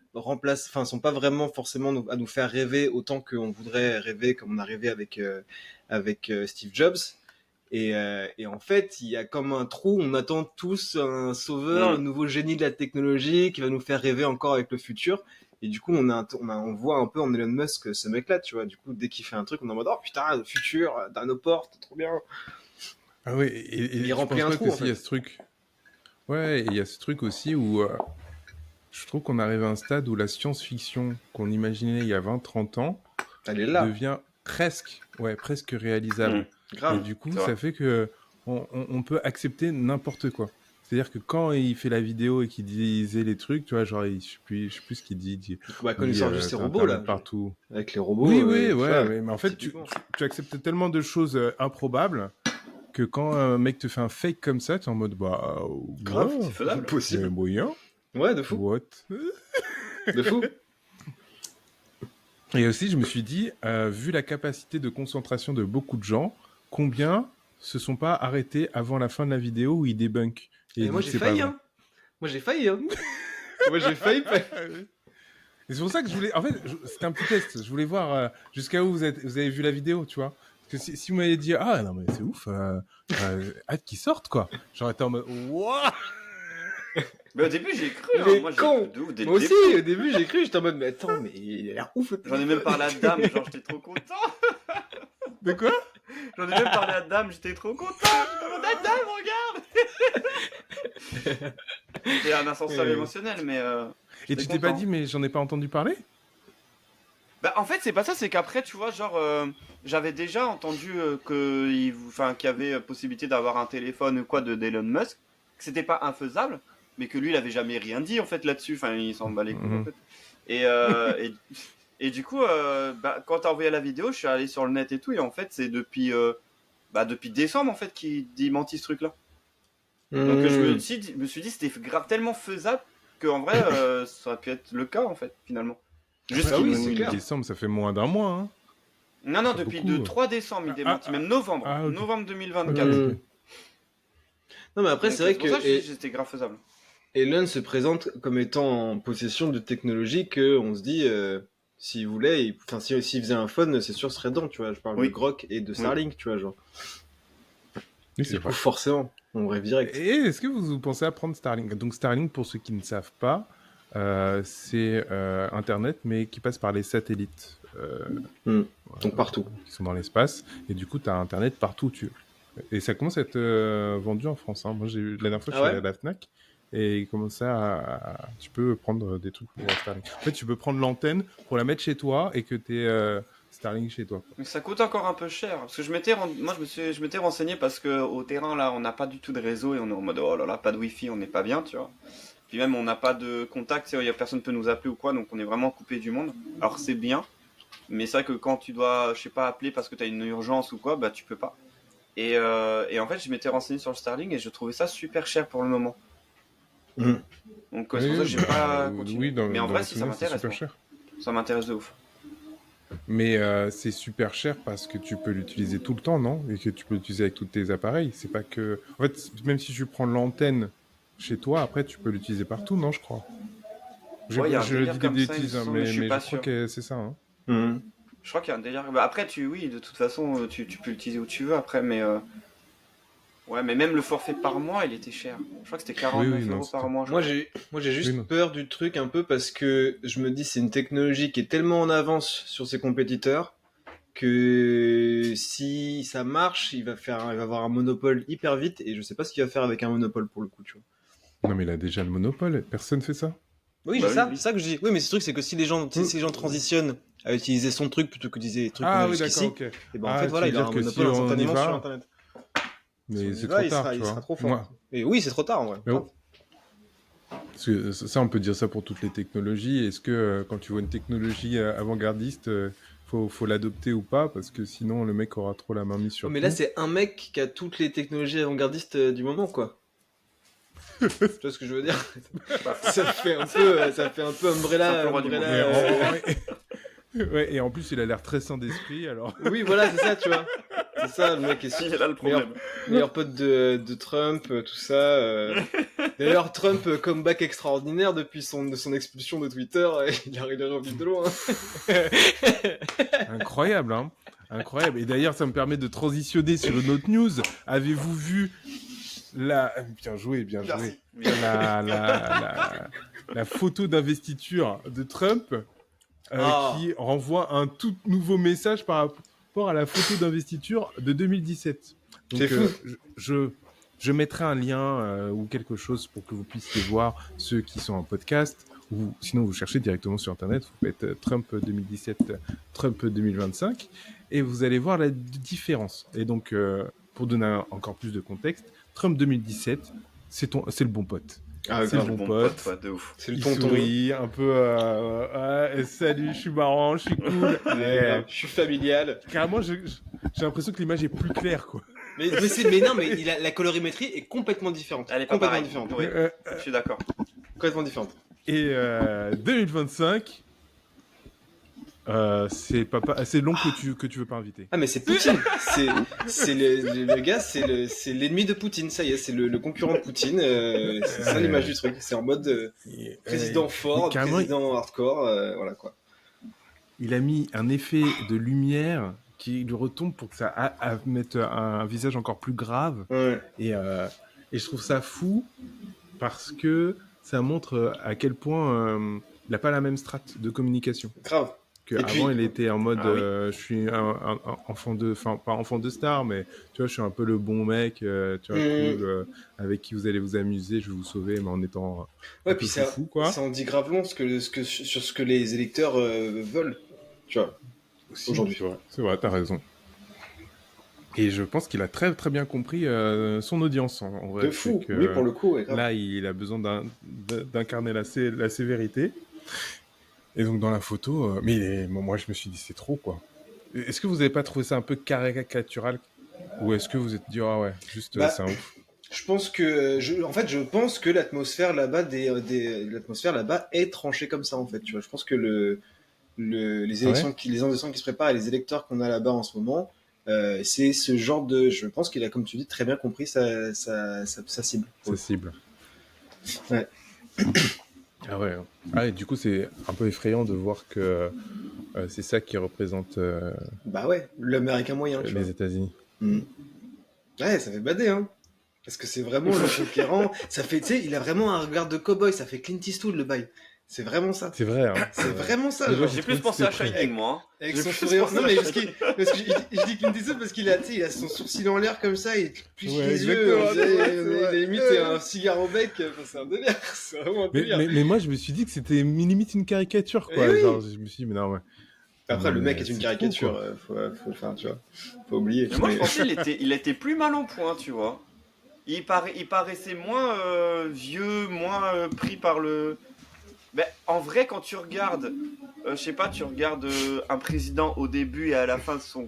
sont pas vraiment forcément à nous faire rêver autant qu'on voudrait rêver comme on a rêvé avec Steve Jobs. Et en fait, il y a comme un trou, on attend tous un sauveur, un nouveau génie de la technologie qui va nous faire rêver encore avec le futur. Et du coup, on voit un peu en Elon Musk ce mec-là, tu vois. Du coup, dès qu'il fait un truc, on est en mode, oh putain, le futur, dans nos portes, trop bien. Ah oui, et il remplit un trou, en fait. Il y a ce truc. Ouais, et il y a ce truc aussi où je trouve qu'on arrive à un stade où la science-fiction qu'on imaginait il y a 20-30 ans devient presque réalisable. Grave, et du coup, ça fait que on peut accepter n'importe quoi. C'est-à-dire que quand il fait la vidéo et qu'il disait les trucs, tu vois, genre, je sais plus ce qu'il dit. Quand il sort juste ces robots, là. Partout. Avec les robots. Oui, mais en fait, tu acceptes tellement de choses improbables que quand un mec te fait un fake comme ça, tu es en mode, grave, c'est faisable. Possible. C'est moyen. Ouais, de fou. What? De fou. Et aussi, je me suis dit, vu la capacité de concentration de beaucoup de gens, combien se sont pas arrêtés avant la fin de la vidéo où ils débunkent. Et moi, j'ai failli, hein. Moi, j'ai failli. Et c'est pour ça que je voulais... En fait, c'était un petit test. Je voulais voir jusqu'à où vous avez vu la vidéo, tu vois. Parce que si vous m'avez dit, ah non, mais c'est ouf, hâte qu'ils sortent, quoi. J'aurais été en mode, wouah. Mais au début, j'ai cru. Moi aussi, au début, j'ai cru. J'étais en mode, mais attends, mais il a l'air ouf. J'en ai même parlé à Dame, genre, j'étais trop content. De quoi? J'en ai même parlé à Dame, j'étais trop content. Je me demandais, Dame, regarde. C'est un ascenseur émotionnel, mais. Et tu t'es pas dit, mais j'en ai pas entendu parler? Bah, en fait, c'est pas ça, c'est qu'après, tu vois, genre, j'avais déjà entendu qu'il y avait possibilité d'avoir un téléphone ou quoi d'Elon Musk, que c'était pas infaisable, mais que lui, il avait jamais rien dit, en fait, là-dessus, enfin, il s'en bat les couilles, en fait. Et du coup, quand t'as envoyé la vidéo, je suis allé sur le net et tout, et en fait, c'est depuis décembre, en fait, qu'il mentit ce truc-là. Donc, je me suis dit, c'était tellement faisable qu'en vrai, ça aurait pu être le cas, en fait, finalement. Juste oui, c'est clair. Décembre, ça fait moins d'un mois. Hein. Non, depuis le 3 décembre, il démentit, même novembre. okay. Novembre 2024. Non, mais après, c'est vrai que c'était grave faisable. Elon se présente comme étant en possession de technologies qu'on se dit, s'il voulait, s'il faisait un phone, c'est sûr, ce serait dedans, tu vois. Je parle de Grok et de Starlink, tu vois, genre. Oui, c'est vrai. Forcément, on rêve direct. Et est-ce que vous pensez à prendre Starlink ? Donc Starlink, pour ceux qui ne savent pas, c'est Internet, mais qui passe par les satellites. Donc partout. Qui sont dans l'espace. Et du coup, tu as Internet partout où tu veux. Et ça commence à être vendu en France. Hein. Moi, la dernière fois, je suis allé à la Fnac. Et il commence tu peux prendre des trucs pour Starlink. En fait, tu peux prendre l'antenne pour la mettre chez toi et que tu aies Starlink chez toi. Mais ça coûte encore un peu cher. Parce que je m'étais renseigné parce qu'au terrain, là, on n'a pas du tout de réseau et on est en mode, oh là là, pas de Wi-Fi, on n'est pas bien, tu vois. Puis même, on n'a pas de contact, il y a personne peut nous appeler ou quoi, donc on est vraiment coupé du monde. Alors c'est bien, mais c'est vrai que quand tu dois, je sais pas, appeler parce que tu as une urgence ou quoi, bah tu peux pas. Et en fait, je m'étais renseigné sur le Starlink et je trouvais ça super cher pour le moment. Donc c'est pour ça que j'ai pas continué. Mais en vrai, si ça m'intéresse, ça m'intéresse de ouf. Mais c'est super cher parce que tu peux l'utiliser tout le temps, non ? Et que tu peux l'utiliser avec tous tes appareils. C'est pas que... En fait, même si tu prends l'antenne chez toi, après, tu peux l'utiliser partout, non, je crois. Je dis des bêtises, mais je crois que c'est ça. Hein. Je crois qu'il y a un délire. Bah, après, de toute façon, tu peux l'utiliser où tu veux après, mais... Ouais, mais même le forfait par mois, il était cher. Je crois que c'était 49 euros par mois. Moi, j'ai juste peur du truc un peu parce que je me dis c'est une technologie qui est tellement en avance sur ses compétiteurs que si ça marche, il va avoir un monopole hyper vite et je sais pas ce qu'il va faire avec un monopole pour le coup, tu vois. Non, mais il a déjà le monopole. Personne fait ça. Oui, c'est ça que je dis. Oui, mais ce truc, c'est que si les gens transitionnent à utiliser son truc plutôt que d'utiliser des trucs qu'on a jusqu'ici, et ben en fait, voilà, il a un monopole instantanément sur Internet. Mais c'est trop tard, tu vois. Il sera trop fort. Et oui, c'est trop tard, en vrai. Parce que ça, on peut dire ça pour toutes les technologies. Est-ce que quand tu vois une technologie avant-gardiste, faut l'adopter ou pas ? Parce que sinon, le mec aura trop la main mise sur tout. Mais là, c'est un mec qui a toutes les technologies avant-gardistes du moment, quoi. Tu vois ce que je veux dire ? Ça fait un peu Umbrella. Ouais, et en plus, il a l'air très sain d'esprit, alors... Oui, voilà, c'est ça, tu vois. C'est ça, le mec est il a le problème. Meilleur pote de Trump, tout ça. D'ailleurs, Trump, comeback extraordinaire depuis son expulsion de Twitter. Il est revenu de loin. Incroyable, hein. Incroyable. Et d'ailleurs, ça me permet de transitionner sur une autre news. Avez-vous vu bien joué. La photo d'investiture de Trump qui renvoie un tout nouveau message par rapport à la photo d'investiture de 2017. Donc, c'est fou. Je mettrai un lien ou quelque chose pour que vous puissiez voir ceux qui sont en podcast. Ou sinon, vous cherchez directement sur Internet. Vous faites Trump 2017, Trump 2025. Et vous allez voir la différence. Et donc, pour donner encore plus de contexte, Trump 2017, c'est le bon pote. Ah, c'est le bon pote. Ouais, de ouf. C'est le tonton. Il sourit un peu. Salut, je suis marrant, je suis cool. Je suis familial. Carrément, j'ai l'impression que l'image est plus claire, quoi. Mais la colorimétrie est complètement différente. Elle est pas complètement différente. Oui, je suis d'accord. Complètement différente. Et 2025. C'est l'oncle que tu veux pas inviter. Ah mais c'est Poutine, c'est le gars, c'est l'ennemi de Poutine, ça y est, c'est le concurrent de Poutine, c'est ça l'image du truc, c'est en mode président fort, président hardcore, voilà quoi. Il a mis un effet de lumière qui lui retombe pour que ça mette un visage encore plus grave. Ouais. Et je trouve ça fou parce que ça montre à quel point il n'a pas la même strate de communication. Grave. Avant, il était en mode je suis un enfant pas enfant de star, mais tu vois, je suis un peu le bon mec, tu vois, cool, avec qui vous allez vous amuser, je vais vous sauver, mais en étant un peu fou, quoi. Ça en dit gravement sur ce que les électeurs veulent, tu vois, aussi, aujourd'hui. C'est vrai, t'as raison. Et je pense qu'il a très très bien compris son audience, en vrai. De fou, oui, pour le coup. Ouais, là, il a besoin d'incarner la sévérité. Et donc dans la photo, moi je me suis dit c'est trop quoi. Est-ce que vous n'avez pas trouvé ça un peu caricatural ou est-ce que vous êtes dit ah ouais juste c'est un ouf? Je pense que l'atmosphère là-bas l'atmosphère là-bas est tranchée comme ça en fait. Tu vois, je pense que les élections les élections qui se préparent et les électeurs qu'on a là-bas en ce moment, c'est ce genre de... Je pense qu'il a, comme tu dis, très bien compris sa cible. Sa cible. Ouais. Ah ouais. Ah, et du coup, c'est un peu effrayant de voir que c'est ça qui représente bah ouais, l'américain moyen, tu vois. les États-Unis. Ouais, ça fait bader, hein. Parce que c'est vraiment le conquérant. Ça fait, tu sais, il a vraiment un regard de cow-boy. Ça fait Clint Eastwood, le bail. C'est vraiment ça. C'est vrai, hein. C'est vraiment ça. J'ai plus pensé à Shining, moi. Avec son sourire. Non, mais parce que je dis Clint Eastwood parce qu'il a, tu sais, il a son sourcil en l'air comme ça, il plie les yeux. Il a limite un cigare au bec. Enfin, c'est un délire. C'est vraiment un délire. Mais moi, je me suis dit que c'était limite une caricature, quoi. Oui. Genre, je me suis dit, mais non, ouais. Après, le mec est une caricature. Faut le faire, tu vois. Faut oublier. Mais moi, je pensais il était plus mal en point, tu vois. Il paraissait moins vieux, moins pris par le... Ben, en vrai, quand tu regardes, je sais pas, tu regardes un président au début et à la fin de son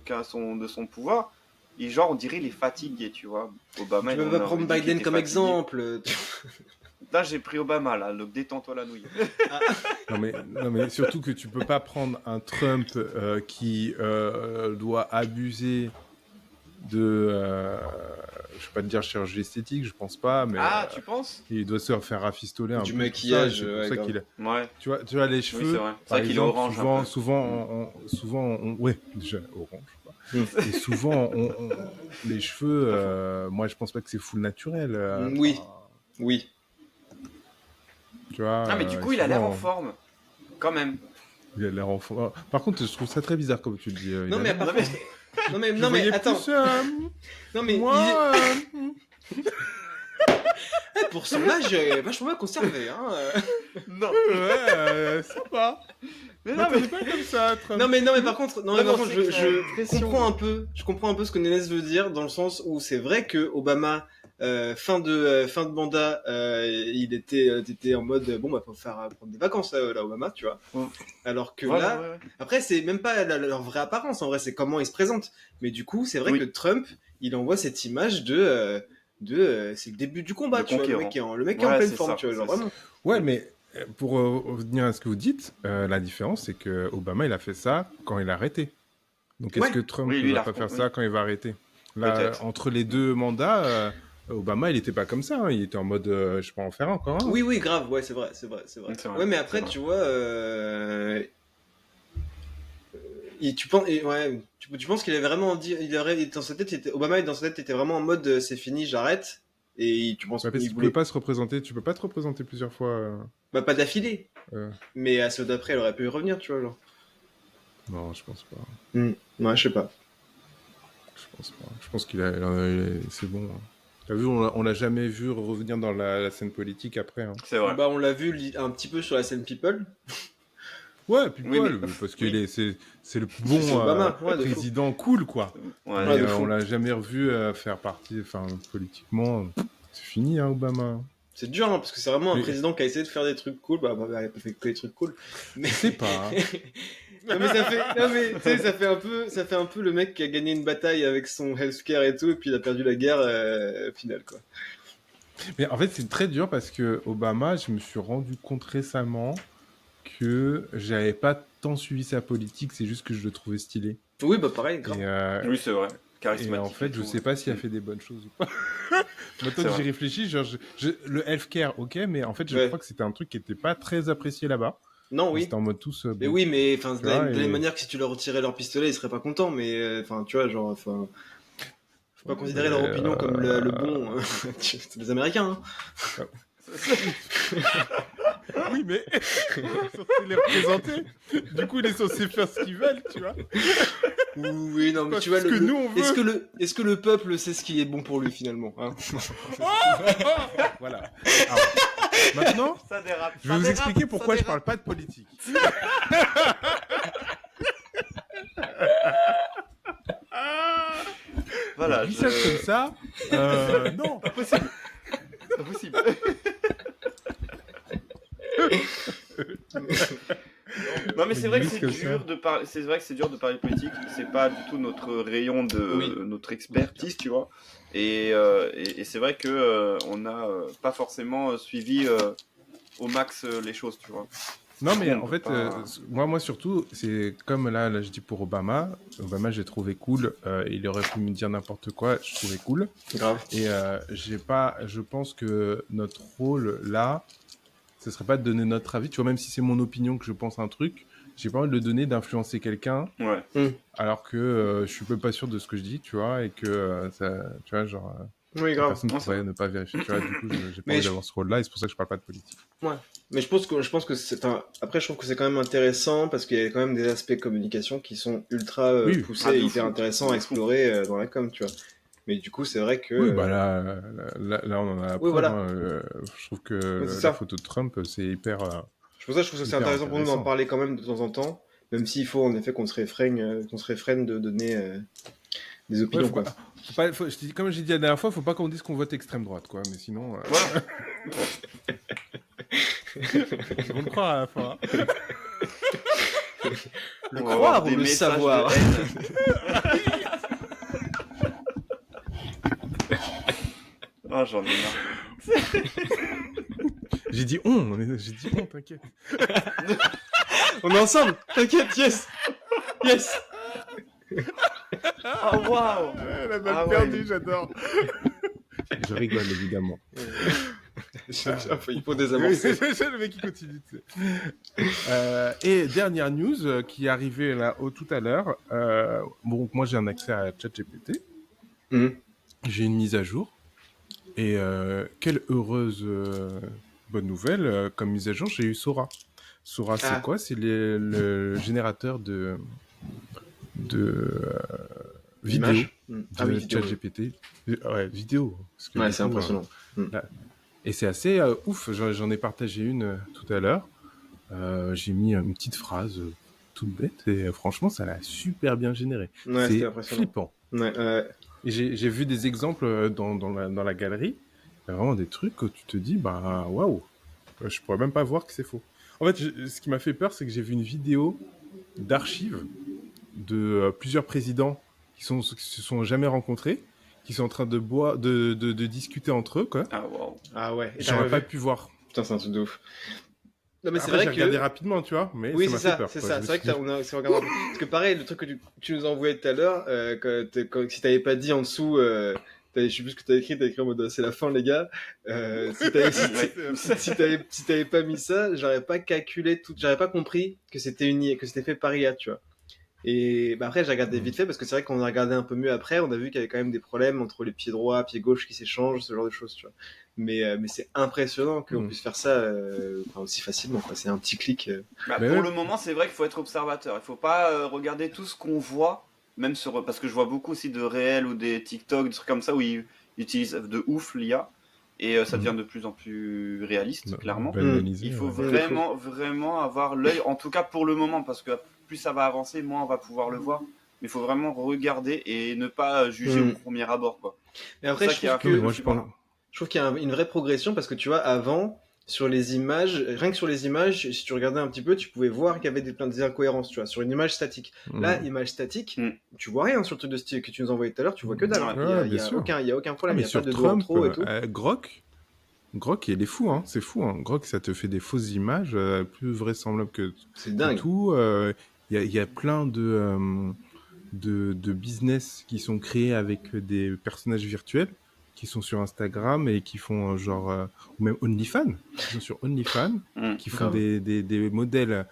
pouvoir, et genre, on dirait il est fatigué, tu vois. Obama, tu peux pas prendre Biden comme exemple. Là, j'ai pris Obama, là, donc détends-toi la nouille. Non, mais surtout que tu peux pas prendre un Trump qui doit abuser de... je vais pas te dire chirurgie esthétique, je pense pas, mais... Ah, tu penses ? Il doit se faire rafistoler un peu. Du maquillage, c'est pour ça qu'il a... Ouais. Tu vois, les cheveux... Oui, c'est vrai. C'est vrai qu'il est orange. Souvent, ouais, déjà, orange. Et souvent, les cheveux, moi, je pense pas que c'est full naturel. Oui. Tu vois, ah, mais du coup, il a l'air en forme. Quand même. Il a l'air en forme. Par contre, je trouve ça très bizarre, comme tu le dis. Non, mais attends. Plus, non, mais... Moi... pour son âge, vachement bien conservé, hein. Non, ouais, sympa. Mais non, mais pas comme ça. Non, mais par contre, je comprends un peu ce que Nénès veut dire, dans le sens où c'est vrai que Obama, fin de mandat, il était en mode, bon, bah, faut prendre des vacances, là, Obama, tu vois. Alors que là, après, c'est même pas leur vraie apparence, en vrai, c'est comment ils se présentent. Mais du coup, c'est vrai que Trump, il envoie cette image c'est le début du combat, tu vois, le mec est en pleine forme, tu vois, genre vraiment. Ouais, mais pour revenir à ce que vous dites, la différence, c'est que Obama, il a fait ça quand il a arrêté. Donc, est-ce que Trump ne va pas faire ça quand il va arrêter ? Là, entre les deux mandats, Obama, il était pas comme ça. Hein. Il était en mode, je peux en faire encore. Hein. Oui, grave. Ouais, c'est vrai. Ouais, mais après, tu vois, tu penses qu'il avait vraiment dit, dans sa tête, Obama dans sa tête était vraiment en mode, c'est fini, j'arrête. Et tu penses parce que tu peux pas te représenter plusieurs fois. Bah, pas d'affilée. Mais à ceux d'après, elle aurait pu y revenir, tu vois, genre. Non, je pense pas. Ouais, je sais pas. Je pense pas. Je pense c'est bon. Hein. T'as vu, on l'a jamais vu revenir dans la scène politique après. Hein. C'est vrai. Bah, on l'a vu un petit peu sur la scène People. Ouais, People, parce que c'est le bon président cool, quoi. Ouais, on l'a jamais revu faire partie, politiquement, c'est fini, hein, Obama. C'est dur, hein, parce que c'est vraiment un président qui a essayé de faire des trucs cool. Bah, il a pas fait que des trucs cool. Mais c'est pas. Hein. ça fait un peu le mec qui a gagné une bataille avec son healthcare et tout, et puis il a perdu la guerre finale, quoi. Mais en fait, c'est très dur parce que Obama, je me suis rendu compte récemment que j'avais pas tant suivi sa politique, c'est juste que je le trouvais stylé. Oui, bah pareil, grave. Oui, c'est vrai. Et en fait, je sais pas s'il a fait des bonnes choses ou pas. Maintenant que j'y réfléchis, genre, le healthcare, ok, mais en fait, je crois que c'était un truc qui était pas très apprécié là-bas. Non, oui. C'était en mode tous. Mais oui, mais de la même manière que si tu leur retirais leur pistolet, ils seraient pas contents. Mais tu vois, genre, faut pas considérer leur opinion comme le bon. C'est des Américains. Hein. Oui, mais il est censé les représenter. Du coup, il est censé faire ce qu'ils veulent, tu vois. Oui, non, mais tu vois, nous, on veut. Est-ce que le peuple sait ce qui est bon pour lui finalement, hein? Voilà. Alors, maintenant, je vais vous expliquer pourquoi je parle pas de politique. Voilà. Je dis ça comme ça. Non, pas possible. Pas possible. Non, mais c'est vrai que c'est dur de parler. C'est vrai que c'est dur de parler politique. C'est pas du tout notre rayon de notre expertise, tu vois. Et c'est vrai que on n'a pas forcément suivi au max les choses, tu vois. Non, mais en fait, moi surtout, c'est comme là, je dis pour Obama. Obama, j'ai trouvé cool. Il aurait pu me dire n'importe quoi, je trouvais cool. Grave. Et je pense que notre rôle là, ce serait pas de donner notre avis. Tu vois, même si c'est mon opinion que je pense un truc, j'ai pas envie de le donner, d'influencer quelqu'un. Ouais. Alors que je suis même pas sûr de ce que je dis, tu vois, et que ça, tu vois, genre. Oui, grave. Personne ne pourrait ne pas vérifier. Tu vois, du coup, j'ai pas envie d'avoir ce rôle-là, et c'est pour ça que je parle pas de politique. Ouais. Mais je pense que c'est après, je trouve que c'est quand même intéressant parce qu'il y a quand même des aspects communication qui sont ultra poussés et hyper intéressants à explorer dans la com, tu vois. Mais du coup, c'est vrai que. Oui, bah là, on en a la preuve. Voilà. Je trouve que la photo de Trump, c'est hyper. C'est pour ça que je trouve que c'est intéressant pour nous d'en parler quand même de temps en temps, même s'il faut en effet qu'on se réfrène de donner des opinions, quoi. Comme j'ai dit la dernière fois, faut pas qu'on dise qu'on vote extrême droite, quoi. Mais sinon. On le croit à la fin. Le croire ou le savoir. Oh, j'en ai marre. J'ai dit t'inquiète. On est ensemble, t'inquiète, yes. Oh, waouh. Elle a mal perdu, j'adore. Je rigole, évidemment. Il faut désamorcer. C'est le mec qui continue. Et dernière news qui est arrivée là tout à l'heure. Bon, moi j'ai un accès à ChatGPT. J'ai une mise à jour. Et quelle heureuse bonne nouvelle, comme mise à jour, j'ai eu Sora. Sora, c'est quoi? C'est le générateur de vidéo de ChatGPT. Ouais, vidéo. Ouais, c'est impressionnant. Et c'est assez ouf. J'en ai partagé une tout à l'heure. J'ai mis une petite phrase toute bête et franchement, ça l'a super bien généré. Ouais, c'est flippant. Ouais. Et j'ai vu des exemples dans la galerie. Il y a vraiment des trucs que tu te dis, bah waouh, je pourrais même pas voir que c'est faux. En fait, ce qui m'a fait peur, c'est que j'ai vu une vidéo d'archives de plusieurs présidents qui se sont jamais rencontrés, qui sont en train de discuter entre eux, quoi. Ah, wow. Ah ouais. J'aurais pas pu voir. Putain, c'est un truc de ouf. Non, mais c'est vrai que j'ai regardé rapidement, tu vois, mais oui, ça m'a fait peur. C'est ça. C'est vrai que c'est regardé. Parce que pareil, le truc que tu nous as envoyé tout à l'heure, si t'avais pas dit en dessous, je sais plus ce que t'as écrit en mode c'est la fin, les gars. Si t'avais pas mis ça, j'aurais pas calculé j'aurais pas compris que c'était fait par IA, tu vois. Et bah après j'ai regardé vite fait parce que c'est vrai qu'on a regardé un peu mieux après, on a vu qu'il y avait quand même des problèmes entre les pieds droits, pieds gauche qui s'échangent, ce genre de choses, tu vois. Mais c'est impressionnant qu'on puisse faire ça aussi facilement, quoi. C'est un petit clic. Pour le moment, c'est vrai qu'il faut être observateur. Il faut pas regarder tout ce qu'on voit, même parce que je vois beaucoup aussi de réels ou des TikTok, des trucs comme ça où ils utilisent de ouf l'IA. Et ça devient de plus en plus réaliste, clairement. Il faut vraiment avoir l'œil, en tout cas pour le moment, parce que plus ça va avancer, moins on va pouvoir le voir. Mais il faut vraiment regarder et ne pas juger au premier abord, quoi. Mais après, je trouve qu'il y a une vraie progression parce que tu vois, avant, sur les images, rien que sur les images, si tu regardais un petit peu, tu pouvais voir qu'il y avait des incohérences, tu vois, sur une image statique. Là, image statique, tu vois rien sur le truc de style que tu nous envoyais tout à l'heure, tu vois que dalle. Il y a aucun problème, il y a pas de Trump, trop et tout. Grok, il est fou, hein. C'est fou, hein. Grok, ça te fait des fausses images plus vraisemblables que dingue. Tout. Il y a plein de business qui sont créés avec des personnages virtuels qui sont sur Instagram et qui font ou même OnlyFans, qui sont sur OnlyFans, qui font des modèles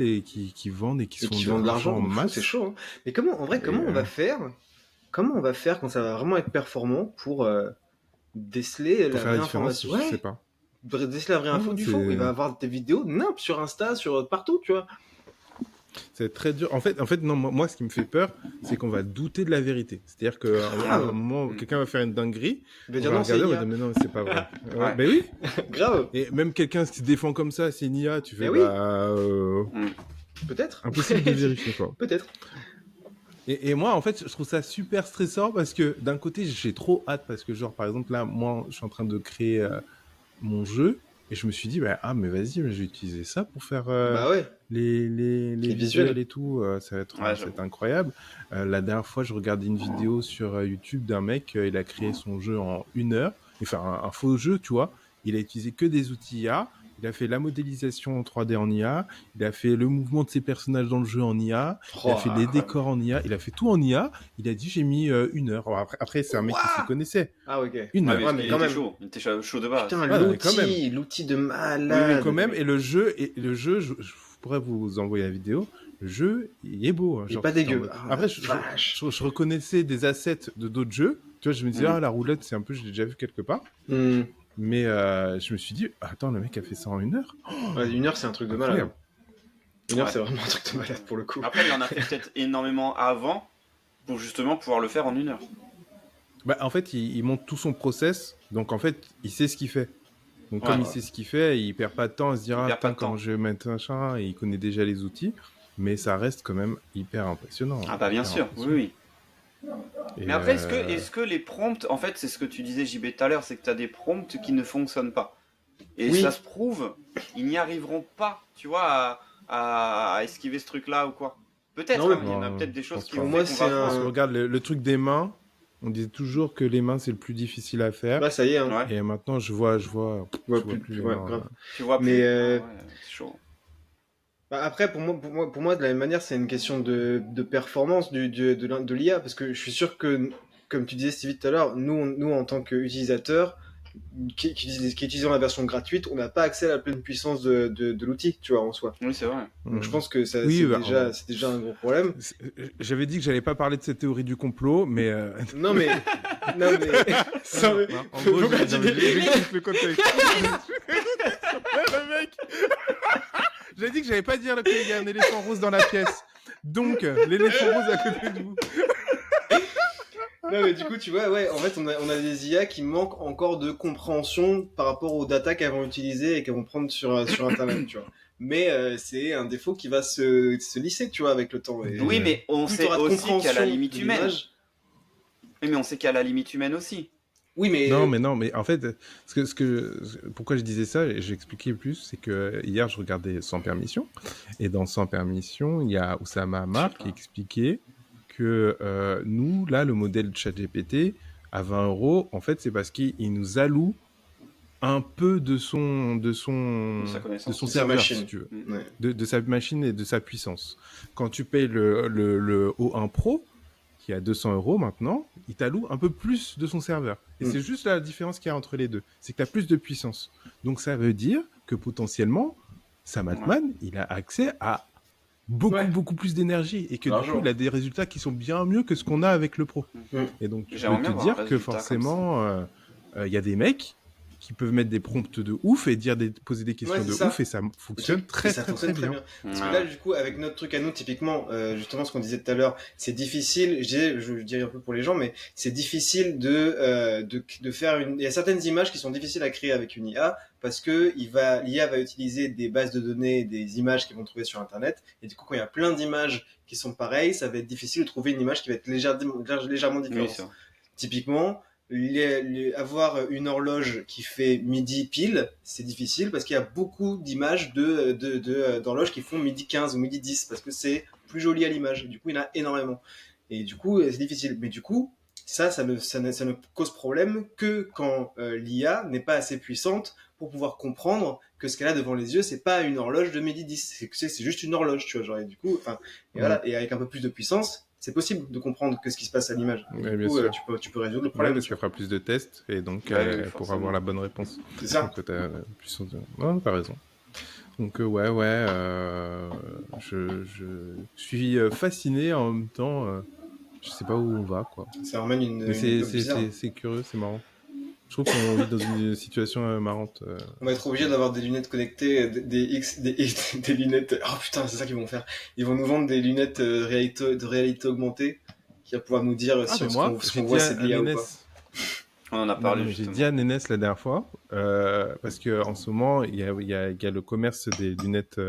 et qui vendent et qui vendent de l'argent en masse. C'est chaud. Hein. Mais comment on va faire quand ça va vraiment être performant pour déceler la vraie information? Je sais pas. Déceler la vraie info du fond. Il va avoir des vidéos sur Insta, sur partout, tu vois. C'est très dur. En fait, non, moi, ce qui me fait peur, c'est qu'on va douter de la vérité. C'est-à-dire qu'à un moment, quelqu'un va faire une dinguerie. Il va dire non, c'est IA. Mais non, c'est pas vrai. Ben oui. Grave. Et même quelqu'un qui se défend comme ça, c'est une IA, tu fais peut-être. Impossible de vérifier, quoi. Peut-être. Et moi, en fait, je trouve ça super stressant parce que d'un côté, j'ai trop hâte parce que, par exemple, là, moi, je suis en train de créer mon jeu. Et je me suis dit, mais vas-y, je vais utiliser ça pour faire les visuels et tout. Ça va être incroyable. La dernière fois, je regardais une vidéo sur YouTube d'un mec, il a créé son jeu en 1 heure. Enfin, un faux jeu, tu vois. Il a utilisé que des outils IA. il a fait la modélisation en 3D en IA, il a fait le mouvement de ses personnages dans le jeu en IA, il a fait les décors en IA, il a fait tout en IA. Il a dit j'ai mis 1 heure. Alors, après c'est un mec qui s'y connaissait. Ah ok. 1 heure. Mais quand même. Il était chaud de base. Putain, l'outil de malade. Oui, mais quand même. Et le jeu, je pourrais vous envoyer la vidéo. Le jeu, il est beau. Il est pas dégueu. Après, je reconnaissais des assets de d'autres jeux. Tu vois, je me disais, la roulette, c'est un peu, je l'ai déjà vu quelque part. Mais je me suis dit, attends, le mec a fait ça en 1 heure. Ouais, 1 heure, c'est un truc de malade. 1 heure, c'est vraiment un truc de malade pour le coup. Après, il en a fait peut-être énormément avant pour justement pouvoir le faire en 1 heure. Bah, en fait, il monte tout son process. Donc, en fait, il sait ce qu'il fait. Donc, comme il sait ce qu'il fait, il perd pas de temps à se dire, comment je vais mettre un chat, et il connaît déjà les outils. Mais ça reste quand même hyper impressionnant. Ah bah bien sûr, oui. Mais après, est-ce que les prompts, en fait, c'est ce que tu disais JB tout à l'heure, c'est que tu as des prompts qui ne fonctionnent pas. Et ça se prouve, ils n'y arriveront pas, tu vois, à esquiver ce truc-là ou quoi. Peut-être, il y en a peut-être des choses qui vont moi, c'est regarde, le truc des mains, on disait toujours que les mains, c'est le plus difficile à faire. Bah ça y est. Hein. Et maintenant, je vois plus les mains. Grave. Tu vois plus, mais c'est chaud. Bah après, pour moi, de la même manière, c'est une question de performance de l'IA, parce que je suis sûr que, comme tu disais Stevie tout à l'heure, nous en tant qu'utilisateurs qui utilisons la version gratuite, on n'a pas accès à la pleine puissance de l'outil, tu vois, en soi. Oui, c'est vrai. Donc je pense que c'est déjà un gros problème. J'avais dit que j'allais pas parler de cette théorie du complot, mais non mais en gros, j'explique le contexte. Le mec. J'ai dit que j'allais pas dire qu'il y a un éléphant rose dans la pièce. Donc, l'éléphant rose à côté de vous. Non, mais du coup, tu vois, en fait, on a des IA qui manquent encore de compréhension par rapport aux data qu'elles vont utiliser et qu'elles vont prendre sur Internet, tu vois. Mais c'est un défaut qui va se lisser, tu vois, avec le temps. Et, oui, mais on sait aussi qu'il y a la limite humaine. Oui, mais on sait qu'il y a la limite humaine aussi. Oui, mais... Non, mais en fait, pourquoi je disais ça, et j'expliquais plus, c'est que hier, je regardais Sans Permission, et dans Sans Permission, il y a Oussama Hamar qui expliquait que nous, là, le modèle ChatGPT, à 20 €, en fait, c'est parce qu'il nous alloue un peu de son serveur, si tu veux, de sa machine et de sa puissance. Quand tu payes le O1 Pro, qui est à 200 € maintenant, il t'alloue un peu plus de son serveur. Et c'est juste la différence qu'il y a entre les deux. C'est que tu as plus de puissance. Donc ça veut dire que potentiellement, Sam Altman, il a accès à beaucoup plus d'énergie. Et que du coup, il a des résultats qui sont bien mieux que ce qu'on a avec le Pro. Et donc, je peux te dire que forcément, il y a des mecs qui peuvent mettre des prompts de ouf et poser des questions de ouf, et ça fonctionne très bien. Parce que là, du coup, avec notre truc à nous, typiquement, justement, ce qu'on disait tout à l'heure, c'est difficile, je dirais un peu pour les gens, mais c'est difficile de faire il y a certaines images qui sont difficiles à créer avec une IA, parce que l'IA va utiliser des bases de données, des images qu'ils vont trouver sur Internet, et du coup, quand il y a plein d'images qui sont pareilles, ça va être difficile de trouver une image qui va être légèrement différente. Oui, typiquement, avoir une horloge qui fait midi pile, c'est difficile parce qu'il y a beaucoup d'images d'horloges qui font midi 15 ou midi 10 parce que c'est plus joli à l'image. Du coup, il y en a énormément. Et du coup, c'est difficile. Mais du coup, ça ne cause problème que quand l'IA n'est pas assez puissante pour pouvoir comprendre que ce qu'elle a devant les yeux, c'est pas une horloge de midi 10. C'est juste une horloge, tu vois. Genre, et du coup, voilà. Et avec un peu plus de puissance, c'est possible de comprendre que ce qui se passe à l'image. Ouais, du coup, tu peux résoudre le problème. Parce qu'elle fera plus de tests et donc pour avoir la bonne réponse. C'est ça. Donc, t'as raison. Donc je suis fasciné en même temps. Je sais pas où on va, quoi. Ça emmène une. C'est curieux, c'est marrant. Je trouve qu'on vit dans une situation marrante. On va être obligé d'avoir des lunettes connectées, des lunettes. Oh putain, c'est ça qu'ils vont faire. Ils vont nous vendre des lunettes de réalité augmentée qui va pouvoir nous dire si ce qu'on voit c'est de l'IA ou pas. On en a parlé. J'ai dit à Nénès la dernière fois parce que en ce moment il y a le commerce des lunettes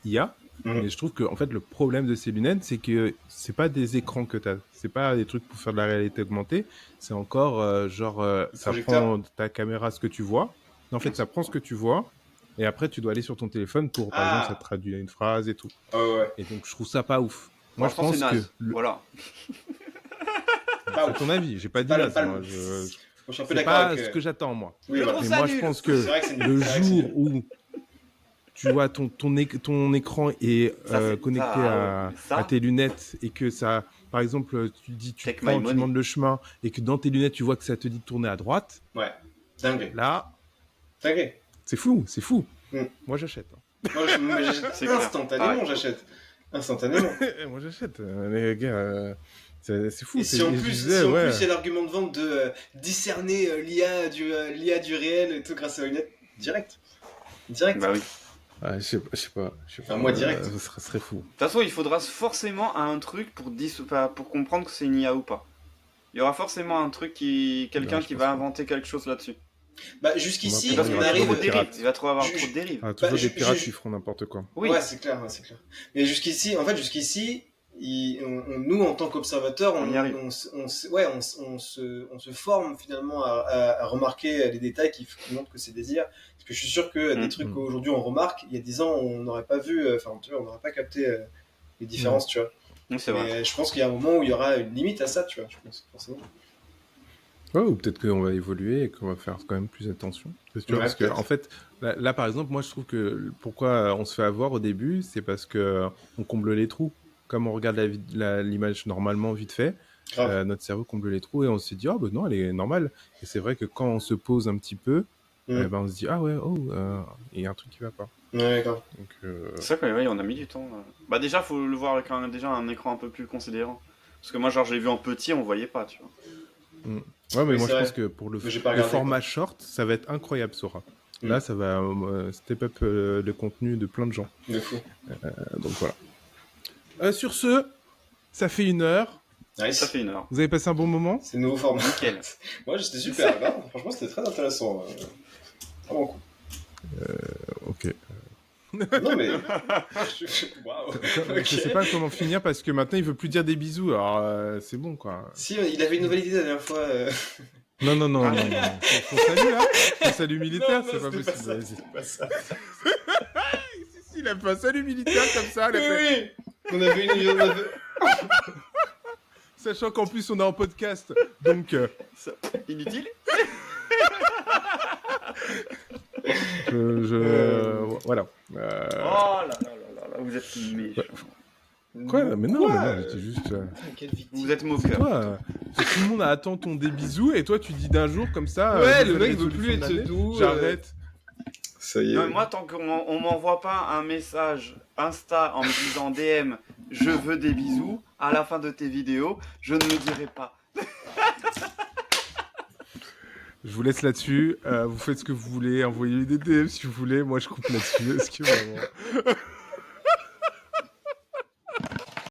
IA. Et je trouve que en fait le problème de ces lunettes, c'est que c'est pas des écrans que t'as, c'est pas des trucs pour faire de la réalité augmentée, c'est encore ça prend ta caméra ce que tu vois. Non, en fait, ça prend ce que tu vois et après tu dois aller sur ton téléphone pour par exemple ça traduit une phrase et tout. Et donc je trouve ça pas ouf. Moi je pense que voilà. C'est ton avis, j'ai pas dit là. Je suis un peu d'accord. C'est pas ce que j'attends moi. Oui, mais moi je pense que le jour où tu vois ton écran est connecté à tes lunettes et que ça, par exemple, tu demandes le chemin et que dans tes lunettes, tu vois que ça te dit de tourner à droite. Ouais, dingue. Là, dingue. C'est fou. Moi, j'achète. Moi, j'achète. Instantanément, j'achète. Instantanément. Moi, j'achète. Les gars... C'est fou. Et si en plus il y a l'argument de vente de discerner l'IA du réel et tout grâce à la lunette, direct. Bah oui. Je sais pas. Moi direct. Ça serait fou. De toute façon, il faudra forcément un truc pour comprendre que c'est une IA ou pas. Il y aura forcément un truc quelqu'un qui va inventer quelque chose là-dessus. Bah jusqu'ici, on arrive aux dérives. Il va trop avoir trop de dérives. Toujours des pirates qui feront n'importe quoi. Oui. Ouais, c'est clair. Mais jusqu'ici, nous en tant qu'observateurs, on se forme finalement à remarquer les détails qui montrent que c'est des IA. Parce que je suis sûr que des trucs qu'aujourd'hui on remarque, il y a 10 ans on n'aurait pas vu, on n'aurait pas capté les différences, tu vois. C'est vrai. Mais je pense qu'il y a un moment où il y aura une limite à ça, tu vois. Je pense forcément. Ouais, ou peut-être qu'on va évoluer et qu'on va faire quand même plus attention. Parce que en fait, là par exemple, moi je trouve que pourquoi on se fait avoir au début, c'est parce que on comble les trous. Comme on regarde l'image normalement vite fait, notre cerveau comble les trous et on se dit non, elle est normale. Et c'est vrai que quand on se pose un petit peu, on se dit il y a un truc qui va pas. Ouais, d'accord. C'est ça qu'on a mis du temps. Bah déjà, faut le voir avec un écran un peu plus considérant. Parce que moi, genre, je l'ai vu en petit, on voyait pas, tu vois. Ouais, mais moi je pense que pour le format short, ça va être incroyable, Sora. Là, ça va step up le contenu de plein de gens. De fou. Donc voilà. Sur ce, ça fait 1 heure. Nice. Ça fait 1 heure. Vous avez passé un bon moment? C'est le nouveau format. Nickel. Moi, j'étais super. Là. Franchement, c'était très intéressant. Vraiment cool. Ok. Non, mais. Waouh. Je sais pas comment finir parce que maintenant il veut plus dire des bisous. Alors c'est bon quoi. Si, il avait une nouvelle idée la dernière fois. Non. Ton salut là, ton salut militaire, c'est pas possible. C'est pas ça. Si, il a fait un salut militaire comme ça. Oui. On avait une. Sachant qu'en plus on est en podcast, donc. Inutile. Voilà. Oh là, vous êtes méchant. Quoi? Mais non, j'étais juste. Vous êtes mauvais. Toi, tout le monde attend ton des bisous et toi tu dis d'un jour comme ça. Ouais, le mec veut plus être doux. J'arrête. Ça y est. Non, moi, tant qu'on m'envoie pas un message Insta en me disant DM, je veux des bisous, à la fin de tes vidéos, je ne me dirai pas. Je vous laisse là-dessus. Vous faites ce que vous voulez. Envoyez des DM si vous voulez. Moi, je coupe là-dessus. Parce que vraiment...